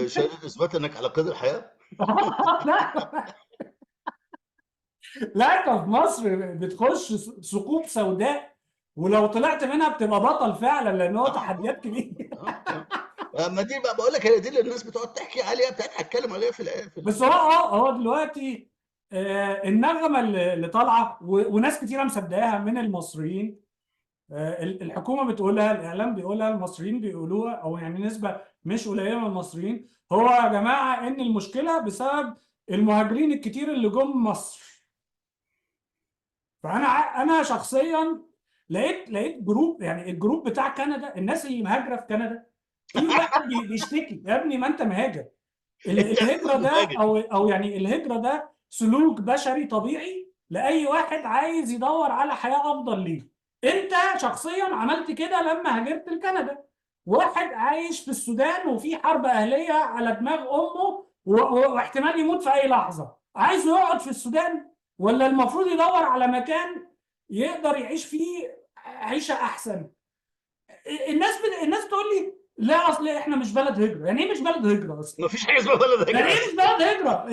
شهاده اثبات انك على قيد الحياه. لا لا، انت في مصر بتخش ثقوب سوداء، ولو طلعت منها بتبقى بطل فعلا، لان هو تحديات كبيره. ما دي بقى بقول لك، هي دي اللي الناس بتقعد تحكي عليها، هتتكلم عليها بس هو هو دلوقتي النغمه اللي طالعه وناس كتيره مصدقاها من المصريين، الحكومه بتقولها، الاعلام بيقولها، المصريين بيقولوها، او يعني نسبه مش قليله من المصريين، هو يا جماعه ان المشكله بسبب المهاجرين الكتير اللي جم مصر. فانا انا شخصيا لقيت جروب، يعني الجروب بتاع كندا، الناس اللي مهاجره في كندا، في واحد بيشتكي، يا ابني ما انت مهاجر. انت الهجره ده، مهاجر. او يعني الهجره ده سلوك بشري طبيعي لاي واحد عايز يدور على حياه افضل ليه. انت شخصيا عملت كده لما هاجرت لكندا. واحد عايش في السودان وفي حرب اهليه على دماغ امه واحتمال يموت في اي لحظه، عايز يقعد في السودان ولا المفروض يدور على مكان يقدر يعيش فيه عيشه احسن؟ الناس تقول لي لا اصل احنا مش بلد هجره. يعني ايه مش بلد هجره اصلا؟ ما فيش حاجه اسمها بلد يعني هجره ايه اصلا. مش بلد هجره؟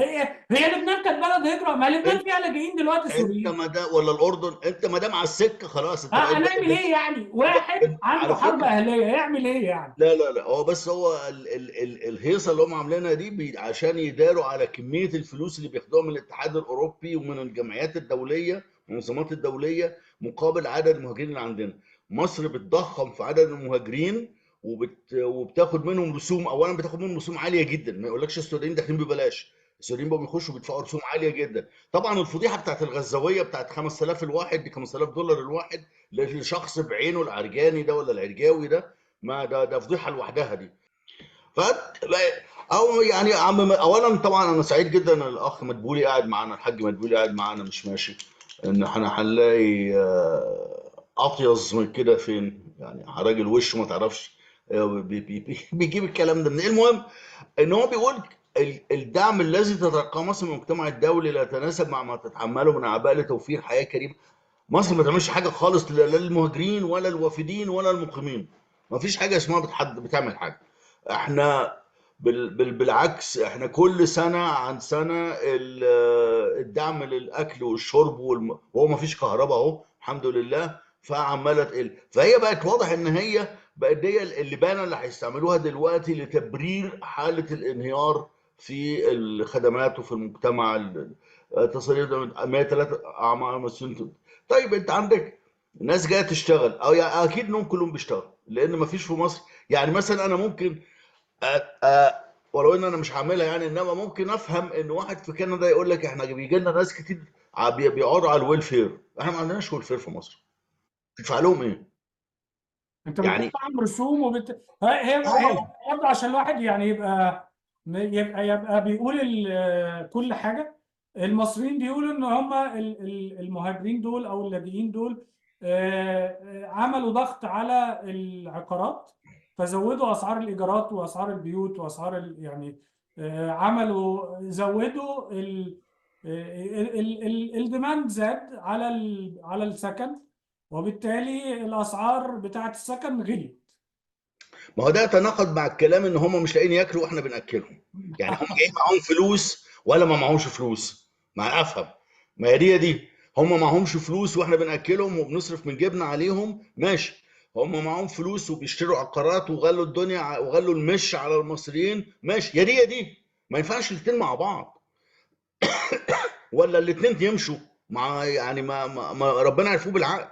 هي لبنان كانت بلد هجره؟ ما لبنان انت فيها لاجئين دلوقتي انت سوريين. ما دا ولا الاردن، انت ما دام على السكه خلاص انت بقيت هنعمل بلد. ايه يعني؟ واحد عنده على حرب فكره، اهليه يعمل ايه يعني؟ لا لا لا، هو بس هو الهيصه اللي هم عاملينها دي عشان يداروا على كميه الفلوس اللي بياخدوها من الاتحاد الاوروبي ومن الجمعيات الدوليه المنظمات الدوليه مقابل عدد المهاجرين اللي عندنا. مصر بتضخم في عدد المهاجرين وبتاخد منهم رسوم. اولا بتاخد منهم رسوم عاليه جدا، ما يقولكش السوريين داخلين ببلاش، السوريين بقوا بيخشوا بيدفعوا رسوم عاليه جدا. طبعا الفضيحه بتاعت الغزاويه بتاعت 5000 الواحد، دي 5000 دولار الواحد لشخص بعينه، العرجاني ده ولا العرجاوي ده، ما ده فضيحه لوحدها دي. ف او يعني اولا طبعا انا سعيد جدا ان الاخ مدبولي قاعد معانا، الحاج مدبولي قاعد معانا مش ماشي، ان احنا هنلاقي اطيز من كده فين يعني، راجل وشه ما تعرفش بيجيب الكلام ده من المهم ان هو بيقول الدعم الذي تتلقاه مصر من المجتمع الدولي لا يتناسب مع ما تتحمله من اعباء لتوفير حياه كريمه. مصر ما تعملش حاجه خالص، لا للمهاجرين ولا الوافدين ولا المقيمين. ما فيش حاجه اسمها بتعمل حاجه. احنا بالعكس، احنا كل سنه عن سنه الدعم للاكل والشرب وهو ما فيش كهرباء اهو الحمد لله، فعماله تقل. فهي بقت واضح ان هي بقت دي اللبانه اللي هيستعملوها دلوقتي لتبرير حاله الانهيار في الخدمات وفي المجتمع. تصريح 103 اعمال مسؤولين. طيب انت عندك ناس جايه تشتغل، او يعني اكيد انهم كلهم بيشتغلوا لان ما فيش في مصر. يعني مثلا انا ممكن ولو ان انا مش هعملها يعني، انما ممكن افهم ان واحد في كندا يقول لك احنا بيجي لنا ناس كتير بيقعدوا على الويلفير، احنا ما عندناش ويلفير في مصر، تدفع لهم ايه انت يعني؟ بتدفع رسوم هي اه برضه عشان الواحد يعني يبقى بيقول كل حاجه. المصريين بيقولوا ان هم المهاجرين دول او اللاجئين دول عملوا ضغط على العقارات، فزودوا اسعار الايجارات واسعار البيوت واسعار يعني عملوا زودوا الديماند زاد على على السكن، وبالتالي الاسعار بتاعت السكن غليت. ما هو ده يتناقض مع الكلام ان هم مش لاقيين ياكلوا واحنا بناكلهم. يعني هم جايين معاهم فلوس ولا ما معهمش فلوس؟ ما افهم، ما هي دي هم معهمش فلوس واحنا بناكلهم وبنصرف من جيبنا عليهم، ماشي. هم معاهم فلوس وبيشتروا عقارات وغلوا الدنيا وغلوا المش على المصريين، ماشي. يا دي ما ينفعش الاتنين مع بعض، ولا الاتنين يمشوا مع يعني ما ربنا يعرفوه بالعقل.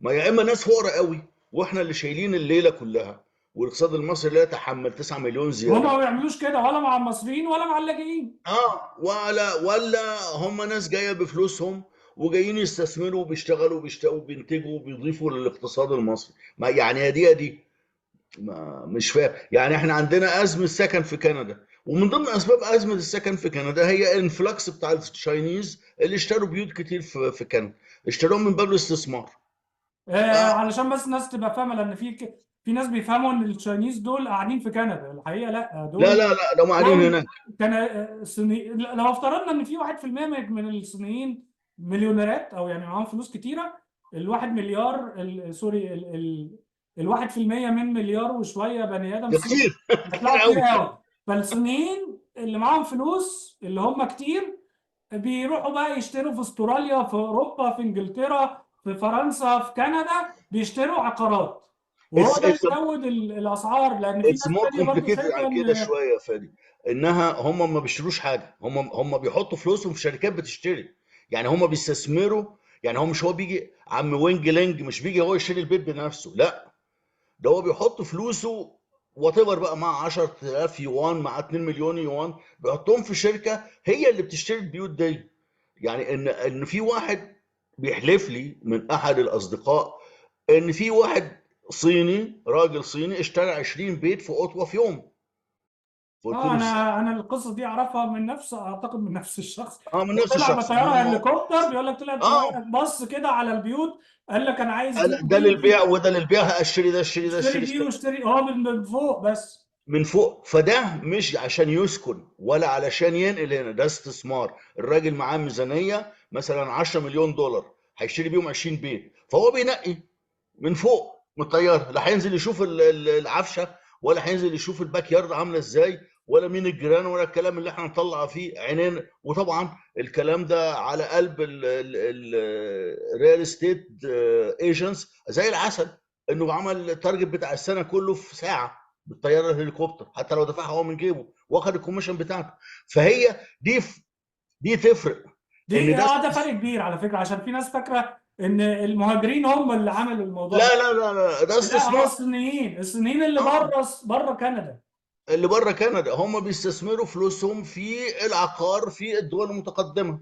ما يا اما ناس فقراء قوي واحنا اللي شايلين الليله كلها، والاقتصاد المصري لا يتحمل 9 مليون هما زياده. ما بيعملوش كده ولا مع المصريين ولا مع اللاجئين. ولا هم ناس جايه بفلوسهم وجايين يستثمروا وبيشتغلوا وبينتجوا وبيضيفوا للاقتصاد المصري. ما يعني يا دي مش فاهم. يعني احنا عندنا ازمه سكن في كندا، ومن ضمن اسباب ازمه السكن في كندا هي الانفلكس بتاع التشاينيز اللي اشتروا بيوت كتير في كندا، اشتروهم من باب الاستثمار. علشان بس الناس تبقى فاهمه، لان في ناس بيفهموا ان التشاينيز دول قاعدين في كندا، الحقيقه لا، لا دول لا لا، لو قاعدين دول هناك. كان لو افترضنا ان في 1% من الصينيين مليونيرات، او يعني معاهم فلوس كتيره، الواحد مليار سوري، الواحد في المية من مليار وشويه بني ادم ده صيني، كتير كتير هيطلعوا كتير قوي. قوي. فالصينيين اللي معاهم فلوس اللي هم كتير بيروحوا بقى يشتروا في استراليا، في اوروبا، في انجلترا، في فرنسا، في كندا، بيشتروا عقارات. وهو اتس ده يزود الاسعار، لان في اتس ناس مور تانية برضو كومبليكيتد عن شايفه كده ان شويه يا فادي. انها هم ما بيشتروش حاجه، هم بيحطوا فلوسهم في شركات بتشتري. يعني هم بيستثمروا. يعني هو مش، هو بيجي عم وينج لينج مش بيجي هو يشتري البيت بنفسه، لا، ده هو بيحط فلوسه وات ايفر بقى، مع 10000 يوان، مع 2 مليون يوان، بيحطهم في شركه هي اللي بتشتري البيوت دي. يعني ان في واحد بيحلف لي من احد الاصدقاء ان في واحد صيني، راجل صيني، اشترى 20 بيت في اوتوا في يوم. فقلت له ازاي؟ انا القصه دي اعرفها من نفس، اعتقد من نفس الشخص. من هو نفس طلع الشخص بطياره انما هو. هليكوبتر، بيقول لك طلع اه بطياره، بص كده على البيوت، قال لك انا عايز دي ده ودي للبيع ودي، وده للبيع، اشتري ده اشتري ده اشتري اشتري دي اشتري. واشتري، هو من فوق بس. من فوق. فده مش عشان يسكن ولا علشان ينقل هنا، ده استثمار. الراجل معاه ميزانية مثلا 10 مليون دولار، هيشتري بيهم 20 بيت، فهو بينقي من فوق من الطيارة. لا هينزل يشوف العفشة، ولا هينزل يشوف الباك يارد عاملة ازاي، ولا مين الجيران، ولا الكلام اللي احنا نطلع فيه عينينا. وطبعا الكلام ده على قلب الريال استيت ايجنتس زي العسل، انه عمل التارجت بتاع السنة كله في ساعة بالطياره الهليكوبتر، حتى لو دفعها هو من جيبه واخد الكوميشن بتاعته. فهي دي تفرق. ان دي ده ده فرق كبير على فكره، عشان في ناس فاكره ان المهاجرين هم اللي عملوا الموضوع لا ده. لا لا لا، ده لا، هو استثمار. الصينيين اللي اه، بره كندا. اللي بره كندا هم بيستثمروا فلوسهم في العقار في الدول المتقدمه.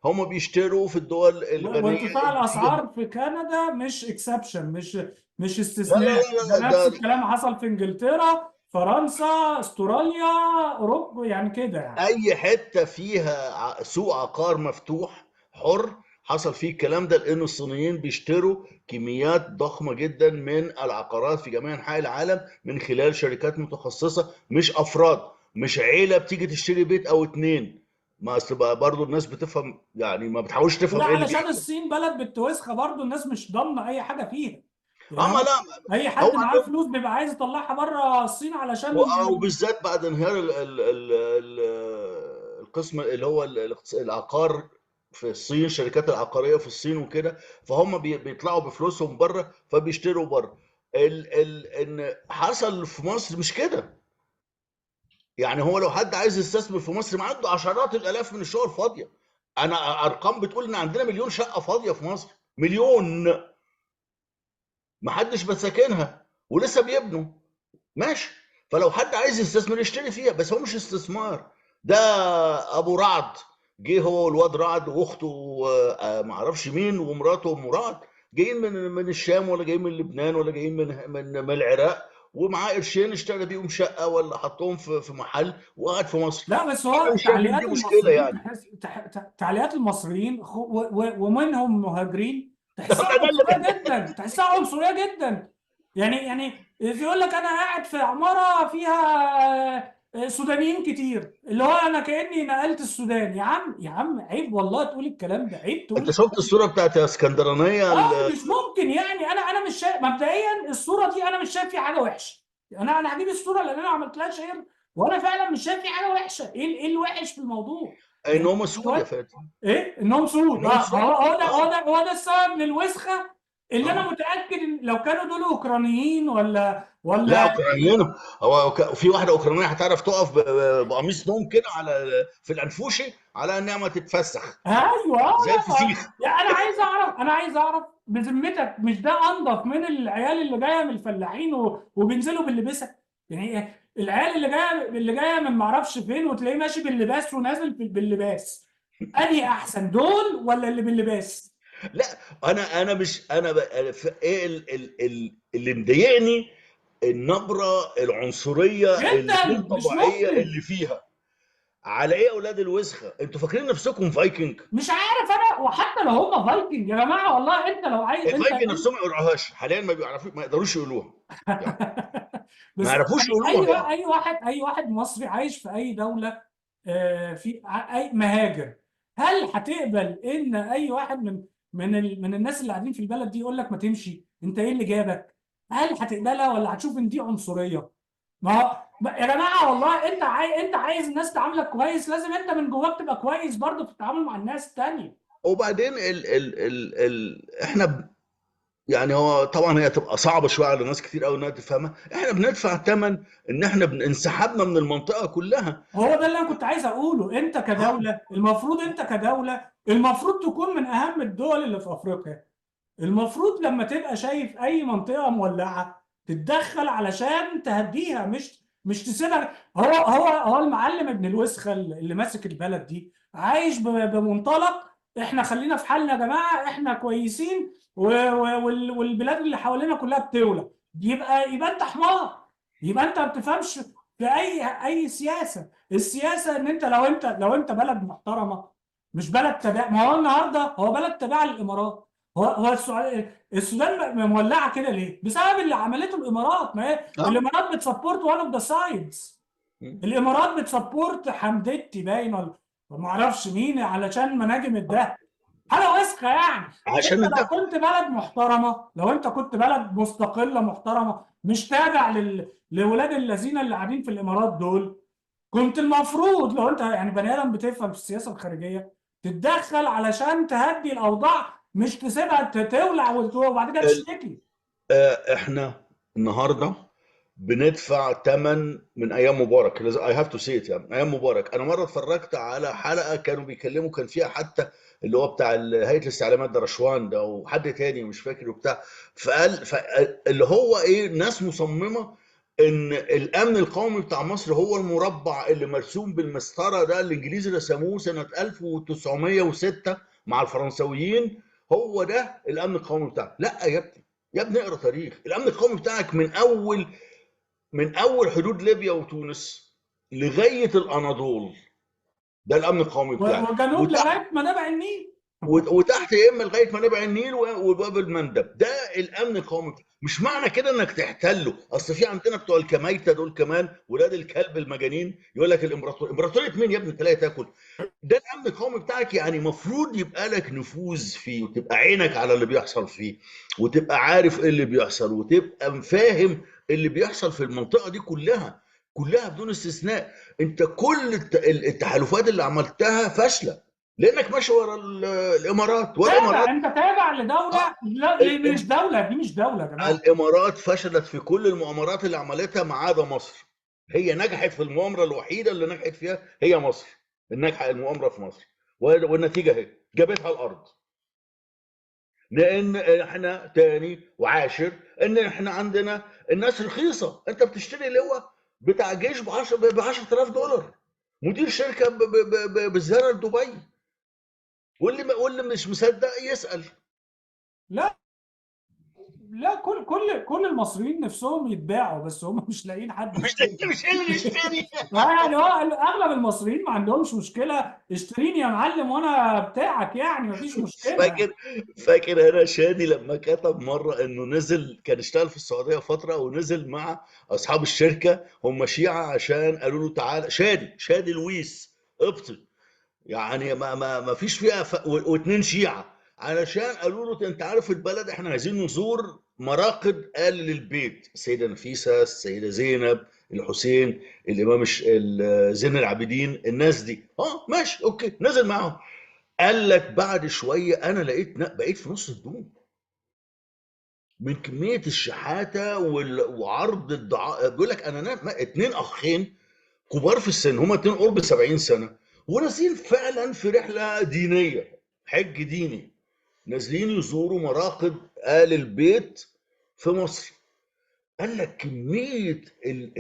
هم بيشتروا في الدول الغنيه وارتفاع اللي فيها. الاسعار في كندا مش اكسبشن، مش لا لا استثناء، لا ده لا نفس ده الكلام حصل في انجلترا، فرنسا، استراليا، اوروبا، يعني كده يعني. اي حته فيها سوق عقار مفتوح حر حصل فيه الكلام ده، لانه الصينيين بيشتروا كميات ضخمه جدا من العقارات في جميع انحاء العالم من خلال شركات متخصصه، مش افراد، مش عيله بتيجي تشتري بيت او اتنين. ما اصل بقى برضه الناس بتفهم، يعني ما بتحاولش وده تفهم ايه اللي علشان بيحصل. الصين بلد بالتوسخه برضو، الناس مش ضامنه اي حاجه فيها. يعني اما لا، اي هو حد معاه عندهم، فلوس بيبقى عايز يطلعها بره الصين علشان وبالذات بعد انهيار القسم اللي هو العقار في الصين، الشركات العقاريه في الصين وكده، فهم بيطلعوا بفلوسهم بره فبيشتروا بره. ان حصل في مصر مش كده. يعني هو لو حد عايز يستثمر في مصر، ما عنده عشرات الالاف من الشقق فاضيه. انا ارقام بتقول ان عندنا مليون شقه فاضيه في مصر، مليون، ما حدش بساكنها ولسه بيبنوا. ماشي. فلو حد عايز يستثمر يشتري فيها، بس هو مش استثمار. ده ابو رعد جه هو والواد رعد واخته، معرفش مين، ومراته ام رعد، جايين من الشام، ولا جايين من لبنان، ولا جايين من العراق، ومعاه قرشين اشترى بيهم شقه، ولا حطهم في محل وقعد في مصر. لا، بس انا هو مش شايف ان دي تعليقات مشكله المصريين يعني. تحس تعليقات المصريين ومنهم مهاجرين، ده تحسها اللي عنصريه جدا، تحسها عنصريه جدا. يعني يقول لك انا قاعد في عماره فيها سودانيين كتير، اللي هو انا كاني نقلت السودان. يا عم يا عم، عيب والله تقول الكلام ده، عيب تقول انت شفت الكلام ده. الصوره بتاعت اسكندرانيه مش ممكن يعني، انا مش شايف مبدئيا الصوره دي، انا مش شايف فيها حاجه وحشه. انا هجيب الصوره لان انا ما عملتلهاش شير، وانا فعلا مش شايف فيها حاجه وحشه. ايه الوحش في الموضوع؟ ان يعني هم سود يا شويه فاتن. ايه انهم سود، انهم سود. هو ده السبب للوسخه، اللي انا اه متاكد ان لو كانوا دول اوكرانيين لا، ولا اوكرانيين. هو في واحده اوكرانيه هتعرف تقف بقميص نوم كده في الانفوشي على انها ما تتفسخ ايوه. زي لا، الفسيخ. يعني انا عايز اعرف بذمتك مش ده انضف من العيال اللي جايه من الفلاحين وبينزلوا باللبسه؟ يعني العيال اللي جايه من معرفش فين وتلاقيه ماشي باللباس ونازل باللباس، انهي احسن، دول ولا اللي باللباس؟ لا، انا مش انا ايه اللي مضايقني النبره العنصريه اللي غير جدا، مش طبيعيه ممكن. اللي فيها. على ايه يا اولاد الوسخه؟ انتوا فاكرين نفسكم فايكنج؟ مش عارف انا، وحتى لو هم فايكنج يا جماعه والله، انت لو عايز الفايكنج نفسهم ما يقراوهاش حاليا، ما بيعرفوا، ما يقدروش يقولوها يعني، ما بس يعرفوش يقولوها يعني. اي واحد مصري عايش في اي دوله، في اي مهاجر، هل هتقبل ان اي واحد من الناس اللي قاعدين في البلد دي يقول لك ما تمشي، انت ايه اللي جابك؟ هل هتقبلها ولا هتشوف ان دي عنصريه؟ ما هو يا جماعه والله، انت عايز الناس تعاملك كويس، لازم انت من جواك تبقى كويس برضه في التعامل مع الناس التانيه. وبعدين احنا يعني هو طبعا هي تبقى صعبه شويه على ناس كتير قوي انها تفهمها. احنا بندفع ثمن ان احنا انسحبنا من المنطقه كلها. هو ده اللي انا كنت عايز اقوله، انت اه. كدوله المفروض، انت كدوله المفروض تكون من اهم الدول اللي في افريقيا. المفروض لما تبقى شايف اي منطقه مولعه تتدخل علشان تهديها، مش تسيبها. هو المعلم ابن الوسخه اللي ماسك البلد دي عايش بمنطلق احنا خلينا في حالنا يا جماعه، احنا كويسين، والبلاد اللي حوالينا كلها بتولع. يبقى انت حمار، يبقى انت ما بتفهمش في اي سياسه. السياسه ان انت لو انت بلد محترمه، مش بلد تبع. ما هو النهارده هو بلد تابعه للامارات. هو السودان مولعه كده ليه؟ بسبب اللي عملته الامارات. ما هي اه. الامارات بتسبورت وان اوف ذا سايدز. الامارات بتسبورت حمدتي باين ولا ما اعرفش مين علشان مناجم الدهب. حاجه وسخه يعني. انت عشان لو ده. كنت بلد محترمه، لو انت كنت بلد مستقله محترمه مش تابع لولاد الذين اللي قاعدين في الامارات دول، كنت المفروض لو انت يعني بني ادم بتفهم في السياسه الخارجيه تتدخل علشان تهدي الاوضاع، مش تسيبها تولع وبعد كده تشتكي. احنا النهارده بندفع ثمن من ايام مبارك. لازم اي هاف تو سي ات، يعني ايام مبارك. انا مره اتفرجت على حلقه كانوا بيتكلموا، كان فيها حتى اللي هو بتاع هيئه الاستعلامات ده، رشوان ده وحد تاني مش فاكر وبتاع. اللي هو ايه، ناس مصممه ان الامن القومي بتاع مصر هو المربع اللي مرسوم بالمسطره ده، الانجليز رسموه سنه 1906 مع الفرنسويين. هو ده الامن القومي بتاعك. لا يا ابني، يا ابني اقرا تاريخ. الامن القومي بتاعك من اول حدود ليبيا وتونس لغايه الاناضول، ده الامن القومي بتاعك. وجنوب لغايه منابع النيل. وتحت يا اما لغايه منابع النيل وباب المندب، ده الامن القومي. مش معنى كده انك تحتله. اصل في عندنا بتوع الكمايته دول كمان ولاد الكلب المجانين، يقول لك الامبراطور. امبراطوريه مين يا ابني؟ انت لا تاكل. ده الامن القومي بتاعك، يعني مفروض يبقى لك نفوذ فيه، وتبقى عينك على اللي بيحصل فيه، وتبقى عارف ايه اللي بيحصل، وتبقى فاهم اللي بيحصل في المنطقه دي كلها، كلها بدون استثناء. انت كل التحالفات اللي عملتها فاشله، لانك ماشي ورا الامارات، والامارات. انت تابع لدوله، اه. لا دي مش دوله، دي مش دوله يا جماعه. الامارات فشلت في كل المؤامرات اللي عملتها ما عدا مصر. هي نجحت في المؤامره الوحيده اللي نجحت فيها، هي مصر. النجحه المؤامره في مصر، والنتيجه اهي جابتها الارض. لان احنا تاني وعاشر ان احنا عندنا الناس رخيصه. انت بتشتري لواء بتاع جيش ب 10,000 دولار، مدير شركه بالزياره لدبي. واللي مش مصدق يسال. لا لا، كل المصريين نفسهم يتباعوا، بس هم مش لاقيين حد مش يشتري. مش قادر يشتري. يعني هو اغلب المصريين ما عندهمش مشكله، اشتريني يا معلم وانا بتاعك، يعني مفيش مشكله. فاكر فاكر انا شادي لما كتب مره انه نزل، كان اشتغل في السعوديه فتره ونزل مع اصحاب الشركه، هم شيعه، عشان قالوا له تعالى. شادي لويس قبطي، يعني ما فيش فيها واتنين شيعه، علشان قالوا له انت عارف البلد احنا عايزين نزور مراقد آل للبيت، السيده نفيسه، السيده زينب، الحسين، الامام زين العابدين، الناس دي. اه ماشي اوكي، نزل معاهم. قال لك بعد شويه انا بقيت في نص هدوم من كميه الشحاته وعرض الدعاء. بيقول لك انا اتنين اخين كبار في السن، هما اتنين قرب 70 سنه، ونازلين فعلا في رحله دينيه، حج ديني، نازلين يزوروا مراقد آل البيت في مصر. قال لك كمية ال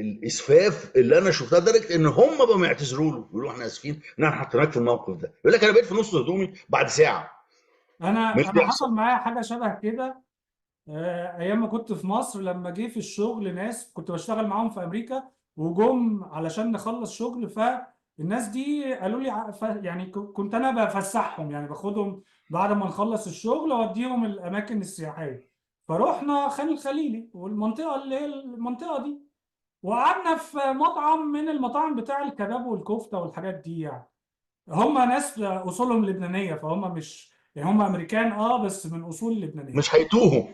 الإسفاف اللي أنا شفتها، لدرجة إن هم بقوا يعتذروا له، يقولوا إحنا آسفين إن إحنا حطيناك في الموقف ده. يقول لك أنا بقيت في نص هدومي بعد ساعة من اللي انا بيحصل. حصل معايا حاجه شبه كده. ايام ما كنت في مصر، لما جه في الشغل ناس كنت بشتغل معاهم في امريكا، وجم علشان نخلص شغل، فالناس دي قالوا لي يعني كنت انا بفسحهم، يعني باخدهم بعد ما نخلص الشغل اوديهم الاماكن السياحيه. فروحنا خان الخليلي والمنطقه اللي هي المنطقه دي، وقعدنا في مطعم من المطاعم بتاع الكباب والكفته والحاجات دي يعني. هم ناس اصولهم لبنانيه، فهم مش يعني هم امريكان بس من اصول لبنانيه. مش هيتوهوا.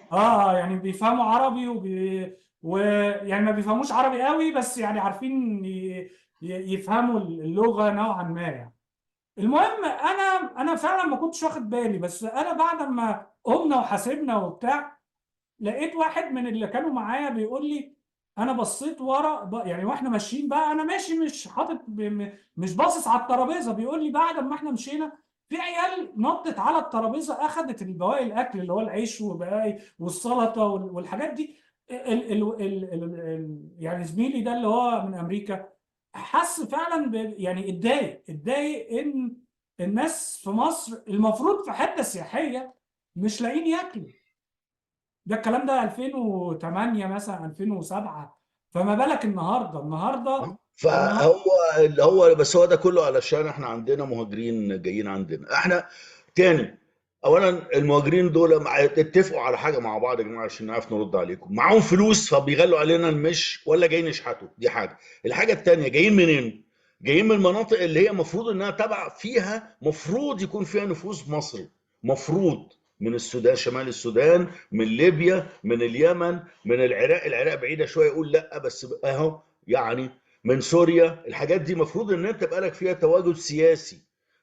يعني بيفهموا عربي ويعني ما بيفهموش عربي قوي، بس يعني عارفين يفهموا اللغة نوعا ما يعني. المهم انا فعلا ما كنتش واخد بالي، بس انا بعد ما قمنا وحاسبنا وبتاع، لقيت واحد من اللي كانوا معايا بيقول لي، انا بصيت ورا يعني واحنا ماشيين بقى، انا ماشي مش حاطط مش باصص على الترابيزه، بيقول لي بعد ما احنا مشينا في عيال نطت على الترابيزه اخذت البواقي الاكل اللي هو العيش وبقاي والسلطه والحاجات دي. يعني زميلي ده اللي هو من امريكا حس فعلا يعني اتضايق ان الناس في مصر المفروض في حته سياحيه مش لاقيين ياكلوا. ده الكلام ده 2008 مثلا 2007، فما بالك النهارده. فهو اللي هو بس هو ده كله علشان احنا عندنا مهاجرين جايين عندنا احنا تاني. اولا المهاجرين دول اتفقوا على حاجه مع بعض يا جماعه عشان نعرف نرد عليكم. معاهم فلوس فبيغلوا علينا المش، ولا جايين يشحتوا؟ دي حاجه. الحاجه التانيه، جايين منين؟ جايين من المناطق اللي هي المفروض انها تبع فيها، مفروض يكون فيها نفوذ مصري. مفروض من السودان، شمال السودان، من ليبيا، من اليمن، من العراق. العراق بعيده شويه يقول لا، بس اهو يعني من سوريا. الحاجات دي مفروض ان انت بقالك فيها تواجد سياسي،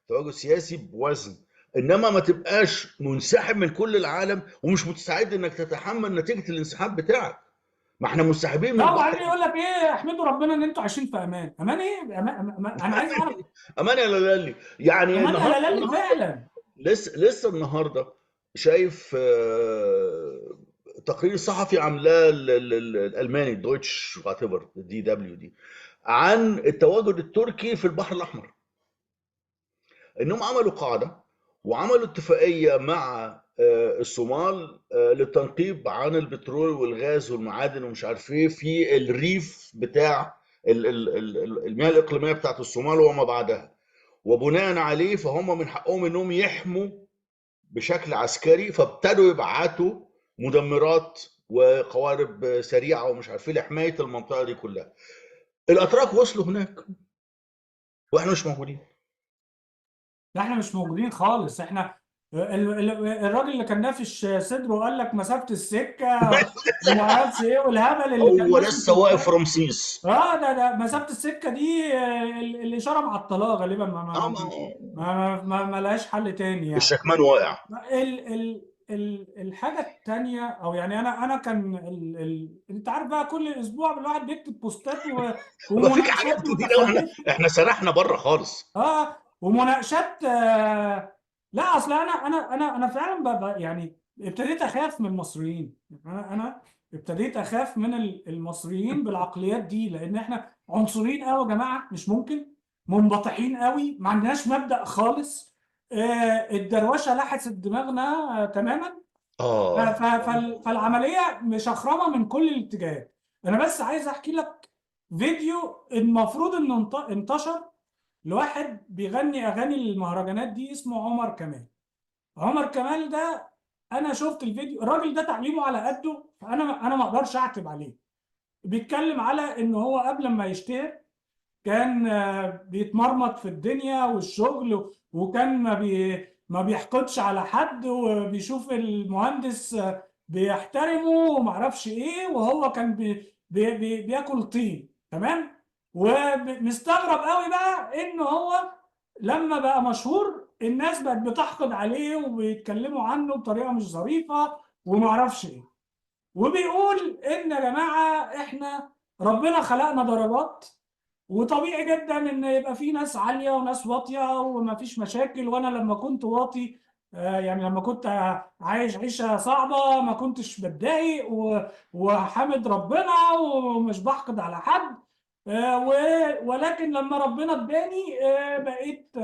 تواجد سياسي بوزن. انما ما تبقاش منسحب من كل العالم ومش مستعد انك تتحمل نتيجة الانسحاب بتاعك. ما احنا منسحبين من لا، البحر. وبعدين يقول لك ايه، احمدوا ربنا ان انتوا عايشين في امان. امان ايه؟ انا عايز اعرف. امان يا لالي. يعني امان يا النهارده لالي فعلا. لسه النهارده شايف تقرير صحفي عاملاه الالماني دويتش وات ايفر دي دبليو دي، عن التواجد التركي في البحر الاحمر. انهم عملوا قاعده وعملوا اتفاقيه مع الصومال للتنقيب عن البترول والغاز والمعادن ومش عارف ايه في الريف بتاع المياه الاقليميه بتاعت الصومال وما بعدها. وبناء عليه فهم من حقهم انهم يحموا بشكل عسكري، فابتدوا يبعتوا مدمرات وقوارب سريعه ومش عارف ايه لحمايه المنطقه دي كلها. الاتراك وصلوا هناك واحنا مش موجودين. لا، احنا مش موجودين خالص. احنا الراجل اللي كان نافش صدره وقال لك مسافة السكة وما اعرفش ايه والهبل اللي كان هو ماشي في لسه واقف في الشارع. رمسيس. ده مسافة السكة دي، الإشارة معطلاه غالبا، اه ما لهاش حل تاني يعني. الشكمان واقع. الحاجة التانية، أو يعني أنا كان أنت عارف بقى كل أسبوع الواحد بيكتب بوستات بقى فيك حاجات ومناقشات كتير قوي، متخلفة. احنا سرحنا بره خالص. ومناقشات. لا، أصل أنا فعلا يعني ابتديت أخاف من المصريين. أنا ابتديت أخاف من المصريين بالعقليات دي، لأن إحنا عنصريين قوي يا جماعة، مش ممكن. منبطحين قوي، ما عندناش مبدأ خالص. الدروشه لحست دماغنا تماما. فالعمليه مشخرمه من كل الاتجاهات. انا بس عايز احكي لك فيديو المفروض انه انتشر لواحد بيغني اغاني المهرجانات دي، اسمه عمر كمال. عمر كمال ده، انا شفت الفيديو، الراجل ده تعليمه على قده، فانا ما اقدرش اعتب عليه. بيتكلم على ان هو قبل ما يشتهر كان بيتمرمط في الدنيا والشغل، وكان ما بيحقدش على حد، وبيشوف المهندس بيحترمه ومعرفش ايه، وهو كان بياكل طين تمام. ومستغرب قوي بقى ان هو لما بقى مشهور الناس بقت بتحقد عليه وبيتكلموا عنه بطريقة مش ظريفة ومعرفش ايه. وبيقول ان يا جماعة احنا ربنا خلقنا درجات، وطبيعي جدا ان يبقى في ناس عاليه وناس واطيه ومفيش مشاكل، وانا لما كنت واطي يعني لما كنت عايش عيشة صعبة ما كنتش بتضايق وحامد ربنا ومش بحقد على حد. ولكن لما ربنا اداني بقيت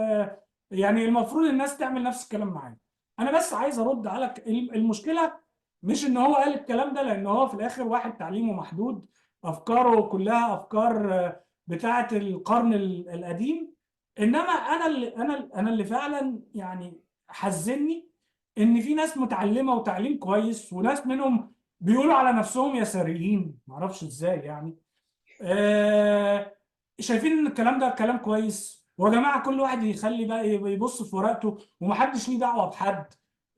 يعني المفروض الناس تعمل نفس الكلام معايا. انا بس عايز ارد على المشكلة مش ان هو قال الكلام ده، لان هو في الاخر واحد تعليمه محدود، افكاره كلها افكار بتاعه القرن القديم. انما انا اللي فعلا يعني حزني ان في ناس متعلمه وتعليم كويس، وناس منهم بيقولوا على نفسهم يساريين، معرفش ازاي يعني. آه شايفين ان الكلام ده كلام كويس. ويا جماعه كل واحد يخلي بقى يبص في ورقته ومحدش ليه دعوه بحد.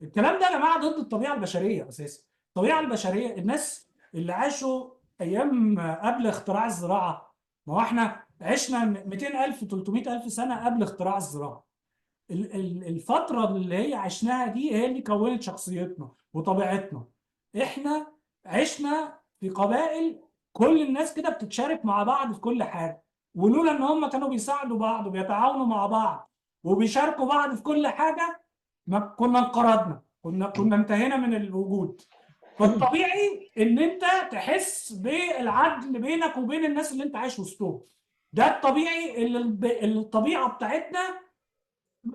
الكلام ده يا جماعه ضد الطبيعه البشريه اساسا. الطبيعه البشريه، الناس اللي عاشوا ايام قبل اختراع الزراعه، ما هو احنا عشنا 200,000 300,000 سنه قبل اختراع الزراعه. الفترة اللي هي عشناها دي هي اللي كونت شخصيتنا وطبيعتنا. احنا عشنا في قبائل كل الناس كده بتتشارك مع بعض في كل حاجة، ولولا ان هم كانوا بيساعدوا بعض وبيتعاونوا مع بعض وبيشاركوا بعض في كل حاجة ما كنا انقرضنا، كنا انتهينا من الوجود. فالطبيعي ان انت تحس بالعدل بينك وبين الناس اللي انت عايش وسطهم. ده الطبيعي اللي الطبيعة بتاعتنا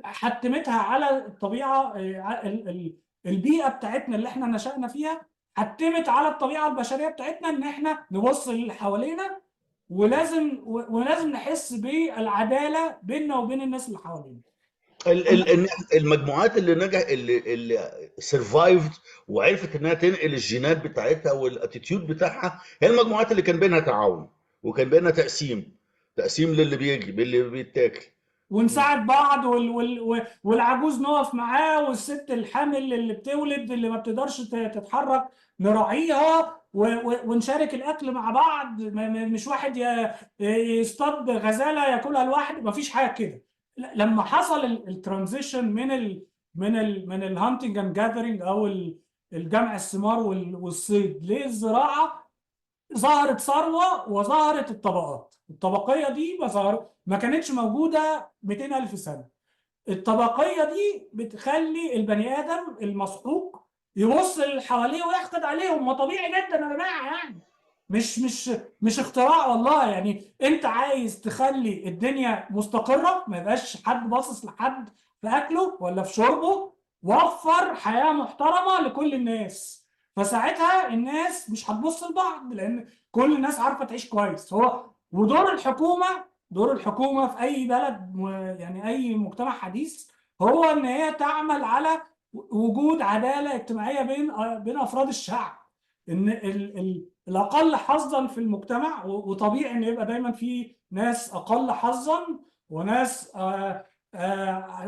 حتمتها على الطبيعه، البيئه بتاعتنا اللي احنا نشأنا فيها حتمت على الطبيعه البشريه بتاعتنا ان احنا نبص اللي حوالينا، ولازم نحس بالعداله بيننا وبين الناس اللي حوالينا. المجموعات اللي نجح اللي سرفايفد وعرفت انها تنقل الجينات بتاعتها والاتيتيود بتاعها، هي المجموعات اللي كان بينها تعاون وكان بينها تقسيم للي بيجي باللي بيتاكل. ونساعد بعض، والعجوز نقف معاه، والست الحامل اللي بتولد اللي ما بتقدرش تتحرك نراعيها، ونشارك الاكل مع بعض. مش واحد يصطاد غزاله ياكلها لوحده، ما فيش حاجه كده. لما حصل الترانزيشن من الهانتنج اند جاذرينج او الجمع الثمار والصيد للزراعه، ظهرت ثروة وظهرت الطبقات. الطبقية دي ما كانتش موجودة 200,000 سنة. الطبقية دي بتخلي البني آدم المسحوق يبص اللي حواليه ويحقد عليهم. ما طبيعي جدا يا جماعة يعني. مش اختراع والله. يعني انت عايز تخلي الدنيا مستقرة، ما يبقاش حد باصص لحد في اكله ولا في شربه، وفر حياة محترمة لكل الناس. فساعتها الناس مش هتبص لبعض، لان كل الناس عارفة تعيش كويس. دور الحكومة في اي بلد يعني اي مجتمع حديث هو ان هي تعمل على وجود عدالة اجتماعية بين افراد الشعب. ان الاقل حظا في المجتمع، وطبيعي ان يبقى دايما في ناس اقل حظا وناس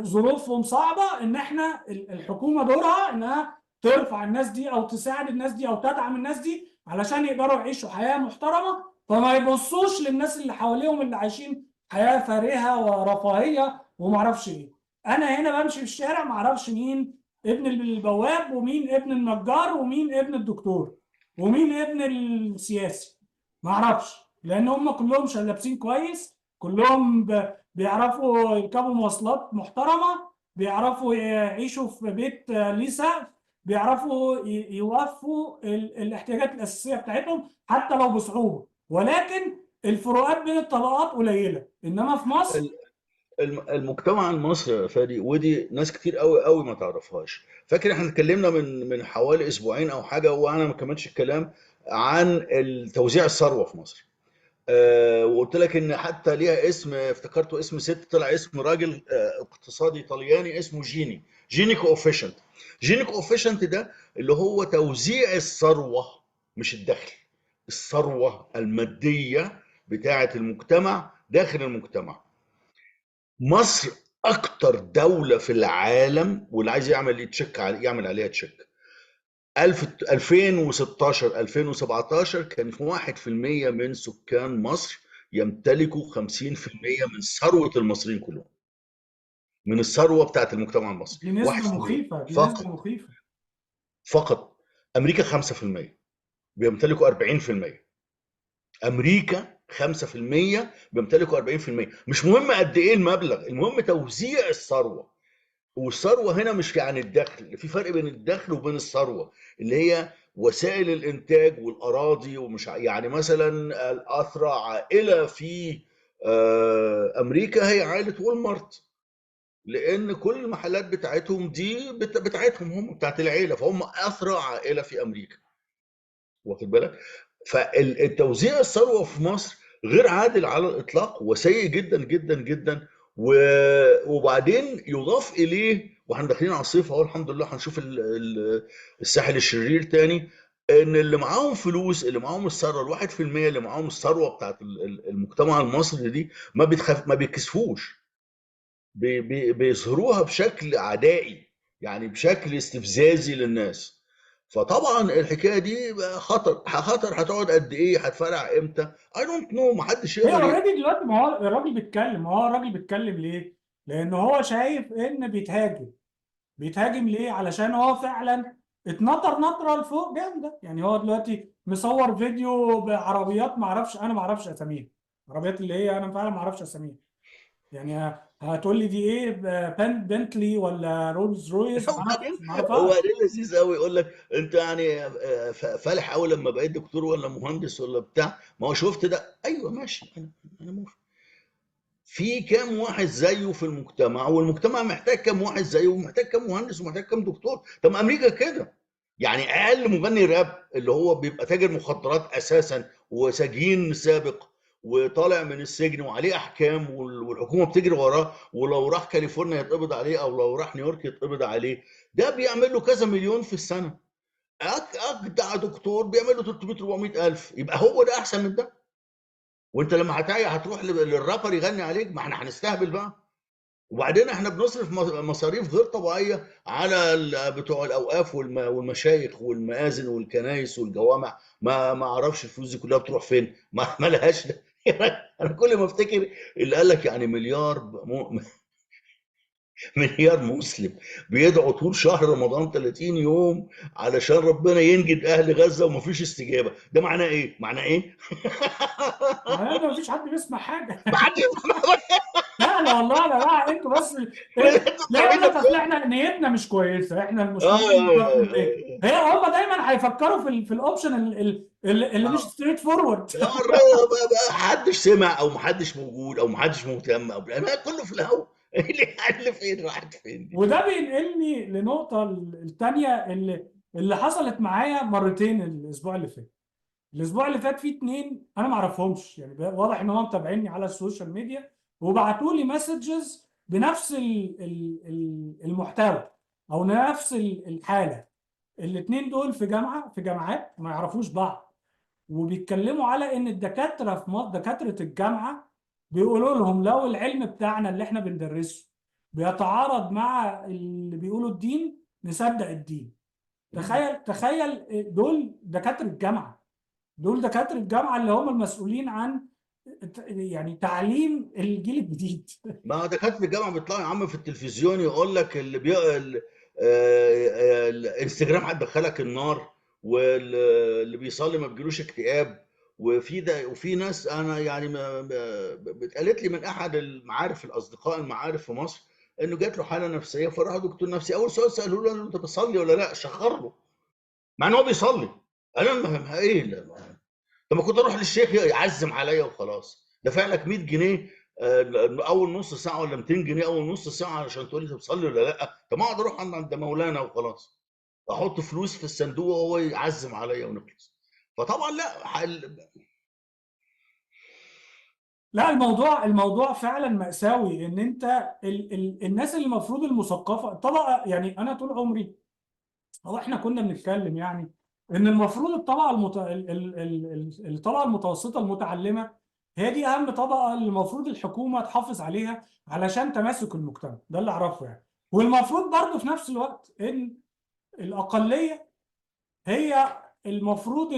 ظروفهم صعبه، ان احنا الحكومه دورها انها ترفع الناس دي او تساعد الناس دي او تدعم الناس دي علشان يقدروا يعيشوا حياه محترمه، فما يبصوش للناس اللي حواليهم اللي عايشين حياه فارهه ورفاهيه ومعرفش ايه. انا هنا بمشي في الشارع معرفش مين ابن البواب ومين ابن النجار ومين ابن الدكتور ومين ابن السياسي، ما اعرفش، لان هم كلهم لابسين كويس، كلهم بيعرفوا يركبوا مواصلات محترمه، بيعرفوا يعيشوا في بيت ليه سقف، بيعرفوا يوفوا الاحتياجات الاساسيه بتاعتهم حتى لو بصعوبه. ولكن الفروقات بين الطبقات قليله. انما في مصر المجتمع المصري يا فادي، ودي ناس كتير قوي قوي ما تعرفهاش. فاكر احنا اتكلمنا من حوالي اسبوعين او حاجه، وانا ما كملتش الكلام عن توزيع الثروه في مصر. وقلت لك ان حتى ليها اسم، افتكرته اسم ست، طلع اسم راجل اقتصادي طلياني اسمه جيني كوفيشنت. جيني كوفيشنت ده اللي هو توزيع الثروه، مش الدخل، الثروه الماديه بتاعه المجتمع داخل المجتمع. مصر اكتر دولة في العالم، واللي عايز يعمل تشيك يعمل عليها تشيك. 2016 2017 كان في 1% من سكان مصر يمتلكوا 50% من ثروة المصريين كلهم، من الثروة بتاعت المجتمع المصري. دي نسبه 1% مخيفه، دي نسبه فقط. مخيفه. فقط. امريكا 5% بيمتلكوا 40%. امريكا 5% بيمتلكوا 40%. مش مهم قد ايه المبلغ، المهم توزيع الثروة. والثروة هنا مش يعني الدخل، في فرق بين الدخل وبين الثروة اللي هي وسائل الإنتاج والأراضي ومش يعني مثلا الأثرى عائلة في أمريكا هي عائلة وولمارت، لأن كل المحلات بتاعتهم دي بتاعتهم هم، بتاعت العيلة، فهم أثرى عائلة في أمريكا، واخد بالك؟ فالتوزيع الثروة في مصر غير عادل على الإطلاق وسيء جدا جدا جدا. وبعدين يضاف إليه، واحنا داخلين على الصيف اهو الحمد لله هنشوف الساحل الشرير تاني، ان اللي معاهم فلوس، اللي معاهم الثروه الواحد في المية اللي معاهم الثروه بتاعت المجتمع المصري دي، ما بيكسفوش، بيظهروها بشكل عدائي، يعني بشكل استفزازي للناس. فطبعا الحكايه دي بقى خطر، خطر. هتقعد قد ايه؟ هتفرع امتى؟ I don't know. محدش هي يقدر اوريدي دلوقتي، ما هو الراجل بيتكلم، ما هو الراجل بيتكلم ليه؟ لان هو شايف ان بيتهاجم ليه؟ علشان هو فعلا اتنطر نطره لفوق جامده. يعني هو دلوقتي مصور فيديو بعربيات، ما اعرفش اساميها، عربيات اللي هي انا فعلا ما اعرفش اساميها. يعني هتقول لي دي ايه، بنتلي ولا رولز رويس؟ وبعدين ما اعرفهاش. وبعدين لذيذ قوي يقول لك انت يعني فالح قوي لما بقيت دكتور ولا مهندس ولا بتاع، ما هو شفت ده. ايوه ماشي، انا موافق. في كام واحد زيه في المجتمع، والمجتمع محتاج كام واحد زيه، ومحتاج كام مهندس، ومحتاج كام دكتور. طب ما امريكا كده، يعني اقل مغني راب اللي هو بيبقى تاجر مخدرات اساسا وسجين سابق وطالع من السجن وعليه احكام والحكومه بتجري وراه، ولو راح كاليفورنيا يتقبض عليه او لو راح نيويورك يتقبض عليه، ده بيعمل له كذا مليون في السنه. اجدع دكتور بيعمل له 300 400 الف، يبقى هو ده احسن من ده؟ وانت لما هتروح للرابر يغني عليك، ما احنا هنستهبل بقى. وبعدين احنا بنصرف مصاريف غير طبيعيه على بتوع الاوقاف والمشايخ والمآذن والكنائس والجوامع. ما اعرفش الفلوس دي كلها بتروح فين، ما لهاش ده. انا كل ما افتكر اللي قال لك يعني مليار مسلم بيدعوا طول شهر رمضان 30 يوم علشان ربنا ينجد اهل غزه ومفيش استجابه، ده معناه ايه؟ معناه ايه؟ معناه ان مفيش حد بيسمع حاجه. ما حدش. لا لا والله، لا لا، انتوا بس انتوا لا بتعملوا يقول لك اصل نفسكم. احنا نيتنا مش كويسه، احنا المسلمين بتوع اه امريكا. هي هم دايما هيفكروا في الاوبشن اللي مش ستريت فورورد. الرياضة بقى محدش سمع او محدش موجود او محدش مهتم او ما كله في الهوا. اللي فين راحت فين دي؟ وده بينقلني لنقطه الثانيه اللي حصلت معايا مرتين الاسبوع اللي فات. الاسبوع اللي فات في اتنين انا ما اعرفهمش، يعني واضح ان هم متابعيني على السوشيال ميديا وبعتوا لي مسجز بنفس المحتوى او نفس الحاله. الاتنين دول في جامعات ما يعرفوش بعض، وبيتكلموا على ان الدكاتره في مصر، دكاتره الجامعه، بيقولوا لهم لو العلم بتاعنا اللي احنا بندرسه بيتعارض مع اللي بيقوله الدين نصدق الدين. تخيل دول دكاتره الجامعه، دول دكاتره الجامعه اللي هم المسؤولين عن يعني تعليم الجيل الجديد. ما دكاتره الجامعه بيطلعوا يا عم في التلفزيون يقول لك الانستجرام هتدخلك النار، واللي بيصلي ما بيجيلوش اكتئاب. وفي ده، وفي ناس انا يعني اتقالت لي من احد المعارف، الاصدقاء المعارف في مصر، انه جات له حاله نفسيه فراح دكتور نفسي، اول سؤال ساله له قال له انت بتصلي ولا لا؟ شخر له، مع ان هو بيصلي. انا ايه؟ لا. طب ما كنت اروح للشيخ يعزم عليا وخلاص، دافع لك 100 جنيه اول نص ساعه ولا 200 جنيه اول نص ساعه عشان تقول لي انت بتصلي ولا لا؟ طب ما اقعد اروح عند مولانا وخلاص، احط فلوس في الصندوق وهو يعزم عليا ونخلص. فطبعا لا لا، الموضوع فعلا مأساوي. ان انت الناس اللي المفروض المثقفه طبعا، يعني انا طول عمري، هو احنا كنا بنتكلم يعني ان المفروض الطبقه الطبقه المتوسطه المتعلمه هي دي اهم طبقه اللي المفروض الحكومه تحافظ عليها علشان تماسك المجتمع. ده اللي اعرفه يعني. والمفروض برضه في نفس الوقت ان الاقليه هي المفروض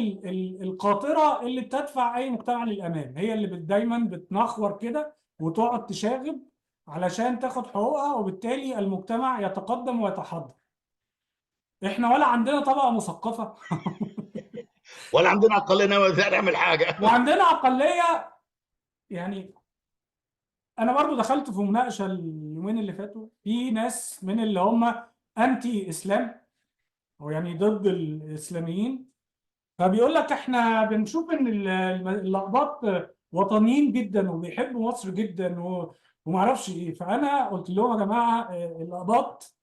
القاطره اللي بتدفع اي مجتمع للامام، هي اللي دايما بتنخور كده وتقعد تشاغب علشان تاخد حقوقها، وبالتالي المجتمع يتقدم ويتحضر. احنا ولا عندنا طبقه مثقفه ولا عندنا اقل نعمل حاجه. وعندنا اقليه يعني انا برضو دخلت في مناقشه اليومين اللي فاتوا، في ناس من اللي هم انتي اسلام، او يعني ضد الاسلاميين، فبيقول لك احنا بنشوف ان الاقباط وطنيين جدا وبيحبوا مصر جدا ومعرفش ايه. فانا قلت لهم يا جماعه، الاقباط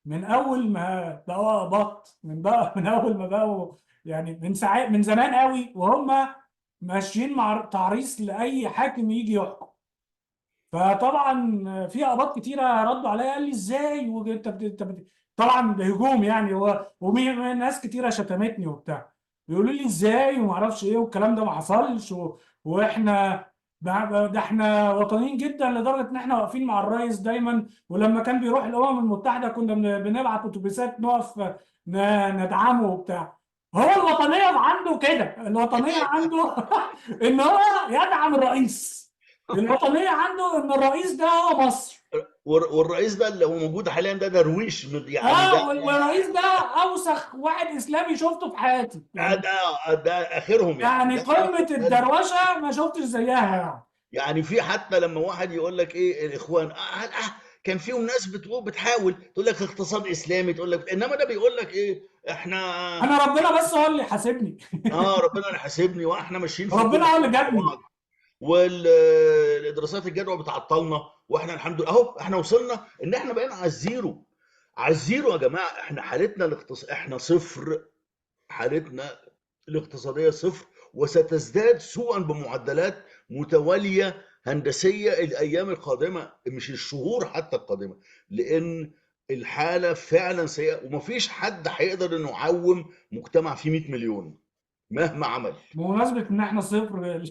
من اول ما بقوا اقباط، من اول ما بقوا، يعني من ساعات، من زمان قوي وهم ماشيين مع تعريس لاي حاكم يجي يحكم. فطبعا في اقباط كتيره ردوا عليا، قال لي ازاي وانت طبعا بهجوم يعني، ناس كتيره شتمتني وبتاع، بيقولوا لي ازاي وما اعرفش ايه والكلام ده ما حصلش، واحنا ده احنا وطنيين جدا لدرجه ان احنا واقفين مع الرئيس دايما، ولما كان بيروح الامم المتحده كنا بنبعت اتوبيسات نقف ندعمه وبتاع. هو الوطنيه عنده كده، الوطنيه عنده ان هو يدعم الرئيس. الوطنيه عنده ان الرئيس ده هو مصر. والرئيس ده اللي هو موجود حاليا ده درويش يعني ده والرئيس ده اوسخ واحد اسلامي شفته في حياتي يعني. ده اخرهم يعني يعني ده قمه الدروشه ما شفتش زيها يعني. يعني في حتى لما واحد يقول لك ايه الاخوان كان فيهم ناس بتحاول تقول لك اقتصاد اسلامي، تقول لك، انما ده بيقول لك ايه احنا انا ربنا بس هو اللي حاسبني. ربنا اللي حاسبني واحنا ماشيين في كل ربنا هو حاجه اللي مع جابني. بعض. والدراسات الجدوى بتعطلنا، واحنا الحمد لله اهو احنا وصلنا ان احنا بقينا على الزيرو. على الزيرو يا جماعه، احنا حالتنا احنا صفر، حالتنا الاقتصادية صفر، وستزداد سوءا بمعدلات متوالية هندسية الأيام القادمة، مش الشهور حتى القادمة، لأن الحالة فعلا سيئة، ومفيش حد هيقدر إنه يعوم مجتمع فيه 100 مليون مهما عمل. بمناسبه ان احنا صفر،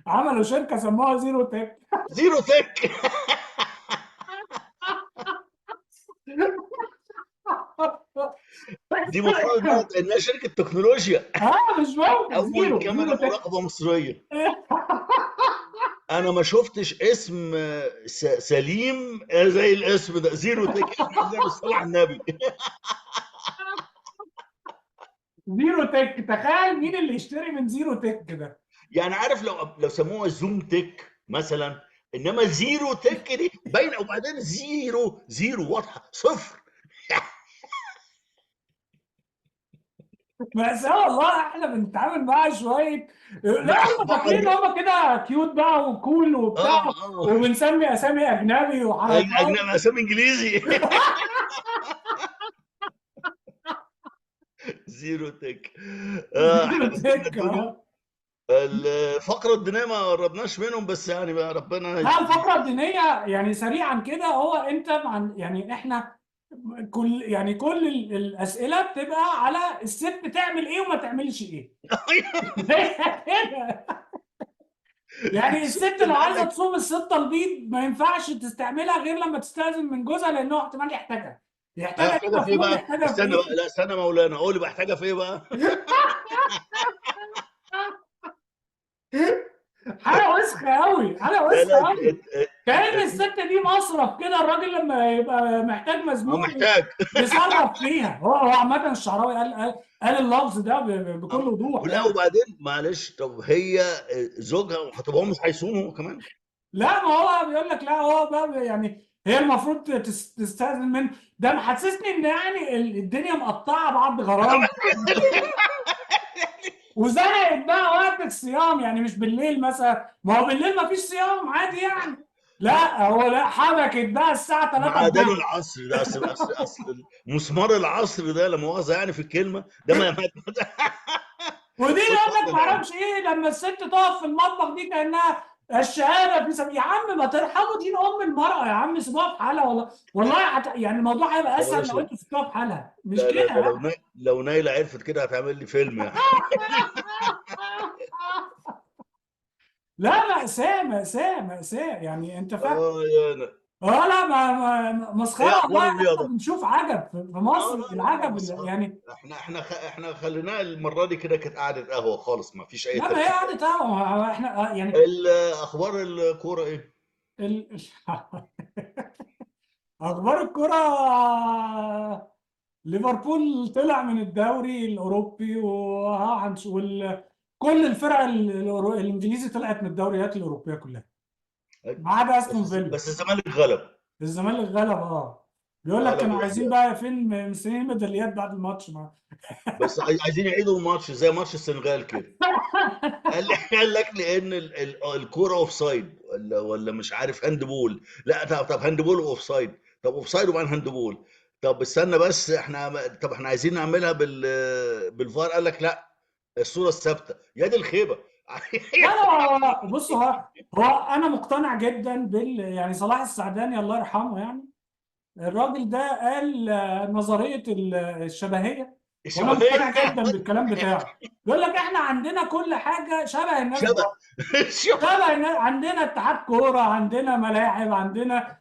عملوا شركه سموها زيرو تك. زيرو تك. دي المفروض إنها شركة تكنولوجيا. اه مش ممكن، أول زيرو كاميرا تك. مراقبة مصرية. انا ما شفتش اسم سليم زي الاسم ده، زيرو تك. احنا عندنا بالصلاة على النبي. زيرو تك، تخيل مين اللي يشتري من زيرو تك ده. يعني عارف لو سموها زوم تك مثلا، انما زيرو تك دي باينه، وبعدين زيرو زيرو واضحه صفر. مأساة والله، احنا بنتعامل معاها شوية. لا مع هم بعض. فاكرين ان هم كده كيوت بقى وكول وبتاع، اه وبنسمي اسامي اجنبي وحركات. اجنبي، اسامي انجليزي. زيرو تك. احنا زيرو بهدلنا تك الدنيا. الفقره الدينيه ما قربناش منهم، بس يعني بقى ربنا لا الفقرة الدينية يعني سريعا كده، هو انت يعني احنا كل الاسئلة بتبقى على الست تعمل ايه وما تعملش ايه. يعني الست الست اللي لو قال عايزه لك تصوم الستة البيض ما ينفعش تستعملها غير لما تستأذن من جوزها، لانه احتمال يحتاجها. يحتاجها دي محتاجه في ايه المفروض بقى؟ يحتاجها في استنى بقى، ايه؟ لا استنى مولانا، قول لي محتاجه في ايه بقى؟ حاجه وسخه قوي، حاجه لا وسخه لا قوي. كأن الست دي مصرف كده، الراجل لما يبقى محتاج هو مزنوق محتاج. يصرف فيها. هو عامة الشعراوي قال اللفظ ده بكل وضوح ولا يعني. وبعدين معلش، طب هي زوجها، طب هو مش هيصوم هو كمان؟ لا ما هو بيقول لك، لا هو بقى يعني هي المفروض تستأذن منه. ده محسسني ان يعني الدنيا مقطعه بعض غرام. وزنقت بقى وقت الصيام، يعني مش بالليل مثلا، ما هو بالليل ما فيش صيام عادي يعني. لا هو لا، حبكت بقى الساعه 3 معدن الظهر. العصر ده، اصل مسمار العصر ده، لا مؤاخذه يعني في الكلمه ده، ودي يقول لك اتفضل ما يا عم. اعرفش ايه، لما الست تقف في المطبخ دي كانها الشهاده في يا عم ما ترحموا دين ام المراه يا عم، سيبوها في حالها. والله يعني الموضوع هيبقى لا اسهل بلاش، لو لا انتوا سبتوها في حالها، مش لا لا كده لا، لا. لو نايله عرفت كده هتعمل لي فيلم يعني. لا مأساة مأساة مأساة، يعني انت فاهم. اه يا أنا. اه لا ايه مسخره اخبار والله. احنا الرياضه؟ بنشوف عجب في اه مصر، لا لا لا، العجب بس يعني. احنا خليناها المره دي كده، كانت قعده قهوه خالص، ما فيش اي لا ما هي ترتيب. قعدت احنا يعني اخبار الكوره ايه؟ ال... اخبار الكرة. ليفربول طلع من الدوري الاوروبي، كل الفرق الانجليزي طلعت من الدوريات الاوروبيه كلها. ما عدا استون بس فيلا. بس الزمالك غلب. الزمالك غلب، اه. بيقول لك غلب كانوا ال... عايزين بقى فين مستنيين الميداليات بعد الماتش ما. بس عايزين يعيدوا الماتش زي ماتش السنغال كده. قال لك لان الكوره اوف سايد، ولا مش عارف هاند بول. لا طب هاند بول واوف سايد. طب اوف سايد وبعدين هاند بول. طب استنى بس طب احنا عايزين نعملها بالفار. قال لك لا، الصوره الثابته يا دي الخيبه. لا لا، بص، هو انا مقتنع جدا يعني صلاح السعداني الله يرحمه يعني. الراجل ده قال نظرية الشبهية. وانا الشبهيه. مقتنع جدا بالكلام بتاعه. بيقول لك احنا عندنا كل حاجة شبه الناس شبه. بره. شبه. عندنا اتحاد كورة، عندنا ملاعب، عندنا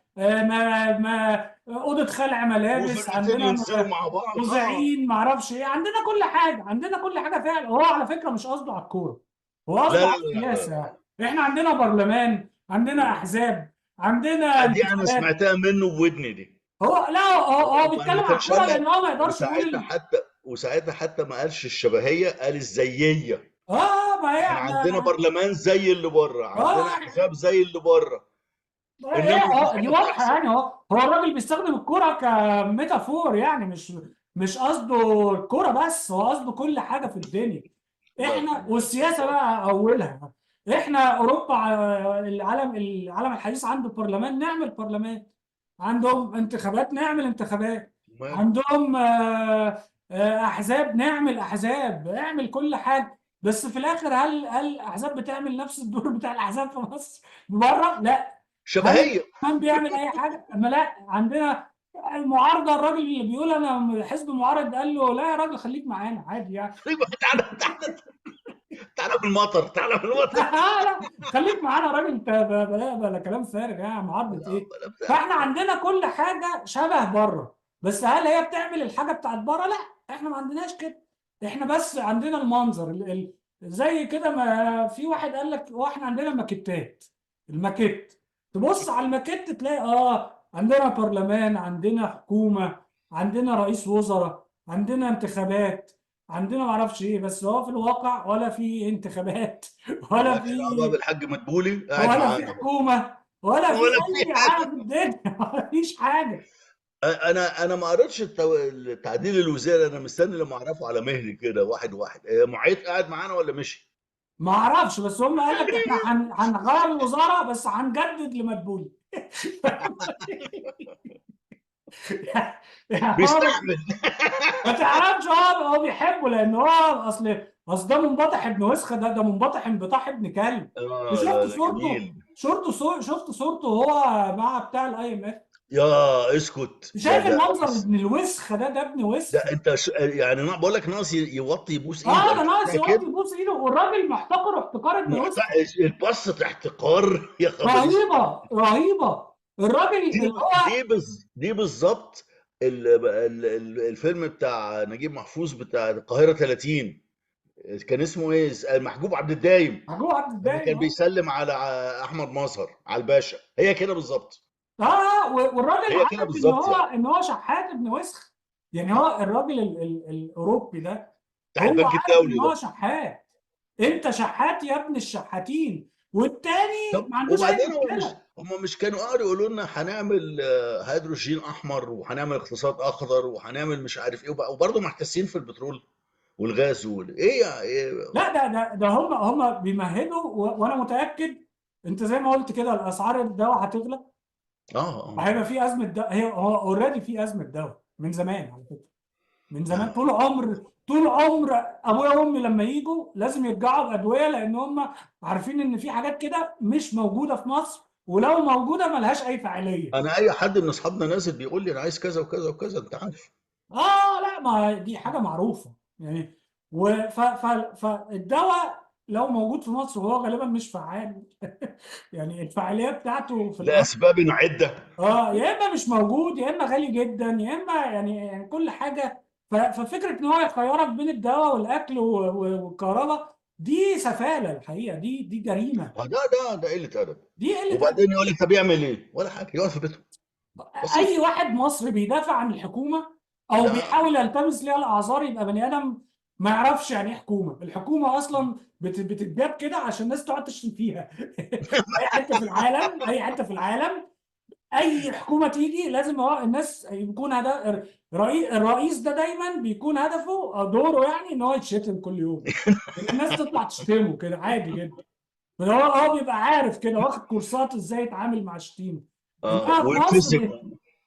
أوضة خلع ملابس، وفرقتين عندنا ينزلوا مع بعض، اه. مذيعين، معرفش ايه، عندنا كل حاجة، عندنا كل حاجة فعلا. هو على فكرة مش قصده على الكورة، هو لا قصده لا على لا لا السياسة. لا. يعني احنا عندنا برلمان، عندنا أحزاب، عندنا دي انا انتخابات. سمعتها منه بودني دي. هو لا، هو وما بيتكلم على كانش الكورة قال لك. لأن هو ما يقدرش يقول وساعتها حتى ما قالش الشبهيه، قال الزييه. ما هي احنا عندنا احنا. برلمان زي اللي بره، عندنا اه احزاب زي اللي بره. ايه، انما مفيش دي حاجه واضحه بتحصل. يعني. هو الراجل بيستخدم الكوره كميتافور يعني، مش قصده الكوره بس، هو قصده كل حاجه في الدنيا. لا لا احنا لا والسياسه لا. بقى اولها. احنا اوروبا، العالم الحديث عنده برلمان، نعمل برلمان. عندهم انتخابات، نعمل انتخابات. ماله. عندهم احزاب، نعمل احزاب، اعمل كل حاجه. بس في الاخر، هل الاحزاب بتعمل نفس الدور بتاع الاحزاب في مصر بره؟ لا. هل شبهيه. البرلمان بيعمل اي حاجه؟ اما لا، عندنا المعارضه، الراجل اللي بيقول انا حزب معارض قال له لا يا راجل خليك معانا عادي يعني. طيب، تعالى تعالى. تعالى بالمطر، تعالى بالمطر. لا، خليك معانا يا راجل، انت بلا كلام فارغ يعني، معارضه ولا ايه؟ ولا بتاع. فاحنا عندنا كل حاجه شبه بره. بس هل هي بتعمل الحاجه بتاعت بره؟ لا، احنا ما عندناش كده. احنا بس عندنا المنظر زي كده. ما في واحد قال لك هو احنا عندنا ماكيتات. الماكيت، تبص على الماكيت تلاقي عندنا برلمان، عندنا حكومه، عندنا رئيس وزراء، عندنا انتخابات، عندنا معرفش ايه. بس هو في الواقع ولا في انتخابات ولا ومالكش دعوه بقى في بالحاج مدبولي قاعد ولا في معانا بقى. حكومة، ولا في ولا في أي حاجه. حاجة في الدنيا. مفيش حاجة. انا ما قريتش التعديل الوزاري. انا مستني لما اعرفه على مهلي كده واحد واحد. معيط قاعد معانا ولا مشي؟ ما اعرفش، بس هم قال لك احنا هنغير الوزارة بس هنجدد لمدبولي. يعني هو بيستحمل. ما تعرفش، هو بيحبه لان هو اصل ده منبطح ابن وسخه، ده منبطح انبطاح ابن كلب. اه لا وشفت لا صورته، جميل. شفت صورته وهو مع بتاع IMF. يا اسكت. ده شايف ده المنظر ناقص. ابن الوسخه ده ابن ده وسخه. انت يعني بقول لك ناقص يوطي يبوس ايده. انا ده ناقص شفتها يوطي كده. يبوس ايده، والراجل محتقر احتقار ابن وسخ. البصة احتقار. يا خبر اسود. رهيبه رهيبه. الراجل دي اللي هو دي بالظبط. الفيلم بتاع نجيب محفوظ بتاع القاهرة 30. كان اسمه ايه؟ محجوب عبد الدايم. محجوب عبد لما الدايم. كان بيسلم على احمد مظهر على الباشا. هي كده بالظبط. والراجل هي كده عارف ان بالظبط هو يعني. شحات ابن وسخ. يعني هو الراجل الاوروبي ده، بتاع هو البنك عارف ان الدولي هو ده. شحات. انت شحات يا ابن الشحاتين، والتاني طب ما عندوش اي وبعدين مشكله. هم مش كانوا قالوا يقولوا لنا هنعمل هيدروجين احمر وهنعمل اقتصاد اخضر وهنعمل مش عارف ايه، وبرضه محتسين في البترول والغاز ايه ايه. لا، ده هم بيمهدوا، وانا متاكد. انت زي ما قلت كده، الاسعار الدواء هتغلى، اه اه وهيبقى اه. في ازمه دواء. هو اوريدي في ازمه دواء من زمان على فكره. من زمان، آه. طول عمر ابويا وامي لما يجوا لازم يرجعوا بادويه، لان هم عارفين ان في حاجات كده مش موجوده في مصر، ولو موجوده ملهاش اي فاعليه. انا اي حد من اصحابنا نازل بيقول لي انا عايز كذا وكذا وكذا، انت عارف. لا، ما دي حاجه معروفه يعني. فالدواء لو موجود في مصر وهو غالبا مش فعال. يعني الفعاليه بتاعته في الارض. لاسباب عده. يا اما مش موجود، يا اما غالي جدا، يا اما يعني كل حاجه. ففكره ان هو يخيرك بين الدواء والاكل والكهرباء، دي سفاله الحقيقه، دي جريمه. ده قله ادب. دي قله ادب. وبعدين يقول لك طب يعمل ايه؟ ولا حاجه، يقعد في بيته. بسيط. اي واحد مصري بيدافع عن الحكومه او لا بيحاول يلتمس ليها الاعذار يبقى بني ادم ما يعرفش يعني ايه حكومه. الحكومه اصلا بتتجاب كده عشان الناس تقعد تشتم فيها. اي حته في العالم، اي حته في العالم، اي حكومه تيجي لازم هو الناس يكون هذا الرئيس ده دايما بيكون هدفه أو دوره يعني ان هو يتشتم كل يوم، ان الناس تطلع تشتمه كده عادي جدا. هو بيبقى عارف كده، واخد كورسات ازاي يتعامل مع الشتيمه. انما في مصر ويتفزك.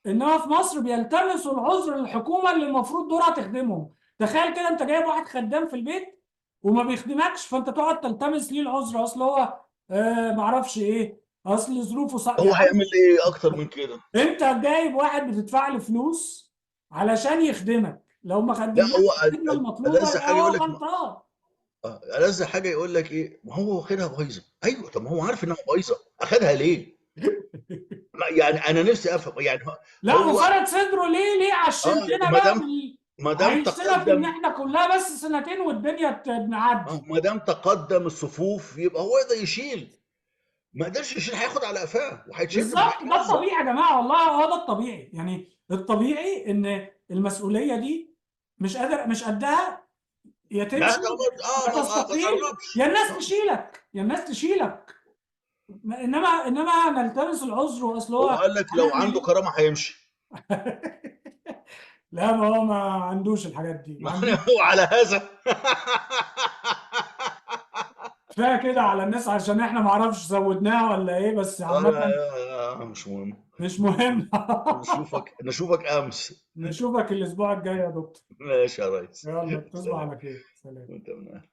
انما في مصر بيلتمسوا العذر للحكومه اللي المفروض دورها تخدمهم. تخيل كده انت جايب واحد خدام في البيت وما بيخدمكش، فانت تقعد تلتمس ليه العذر، اصل هو معرفش ايه، اصل ظروفه يا هو عم. هيعمل ايه اكتر من كده؟ انت جايب واحد بتدفع له فلوس علشان يخدمك، لو ما لا، هو خدمناش الخدمه المطلوبه ألذ يبقى حاجه هو يقول لك، غلطان. ألذ حاجه يقول لك ايه، ما هو واخدها بايظه. ايوه، طب ما هو عارف انها بايظه، اخدها ليه؟ يعني انا نفسي افهم يعني. لا، هو وفرد صدره ليه عشمتنا ما بقى دام ما دام عايشتنا في ان تقدم، احنا كلها بس سنتين والدنيا بنعدي. ما دام تقدم الصفوف يبقى هو يقدر يشيل. ما قدرش يشيل، هياخد على قفاه وهيتشتم بالظبط، ده وهيتهزق. الطبيعي يا جماعه، والله هو ده الطبيعي يعني. الطبيعي ان المسؤوليه دي مش قادر، مش قدها، يا ما تمشي تغلط، يا ما تستقيل تقربش. يا الناس تشيلك، يا الناس تشيلك. انما نلتمس العذر، واصل هو هو قال لك لو هنعمل عنده ايه؟ كرامه هيمشي. لا، ما هو ما عندوش الحاجات دي، ما عندوش. هو على هذا. كفايه كده على الناس عشان احنا ما اعرفش زودناها ولا ايه، بس عامه مش مهم. مش مهم. نشوفك امس. نشوفك الاسبوع الجاي يا دكتور. ماشي يا ريس. يلا تصبح سلام. على خير، سلام. وانت من أهل.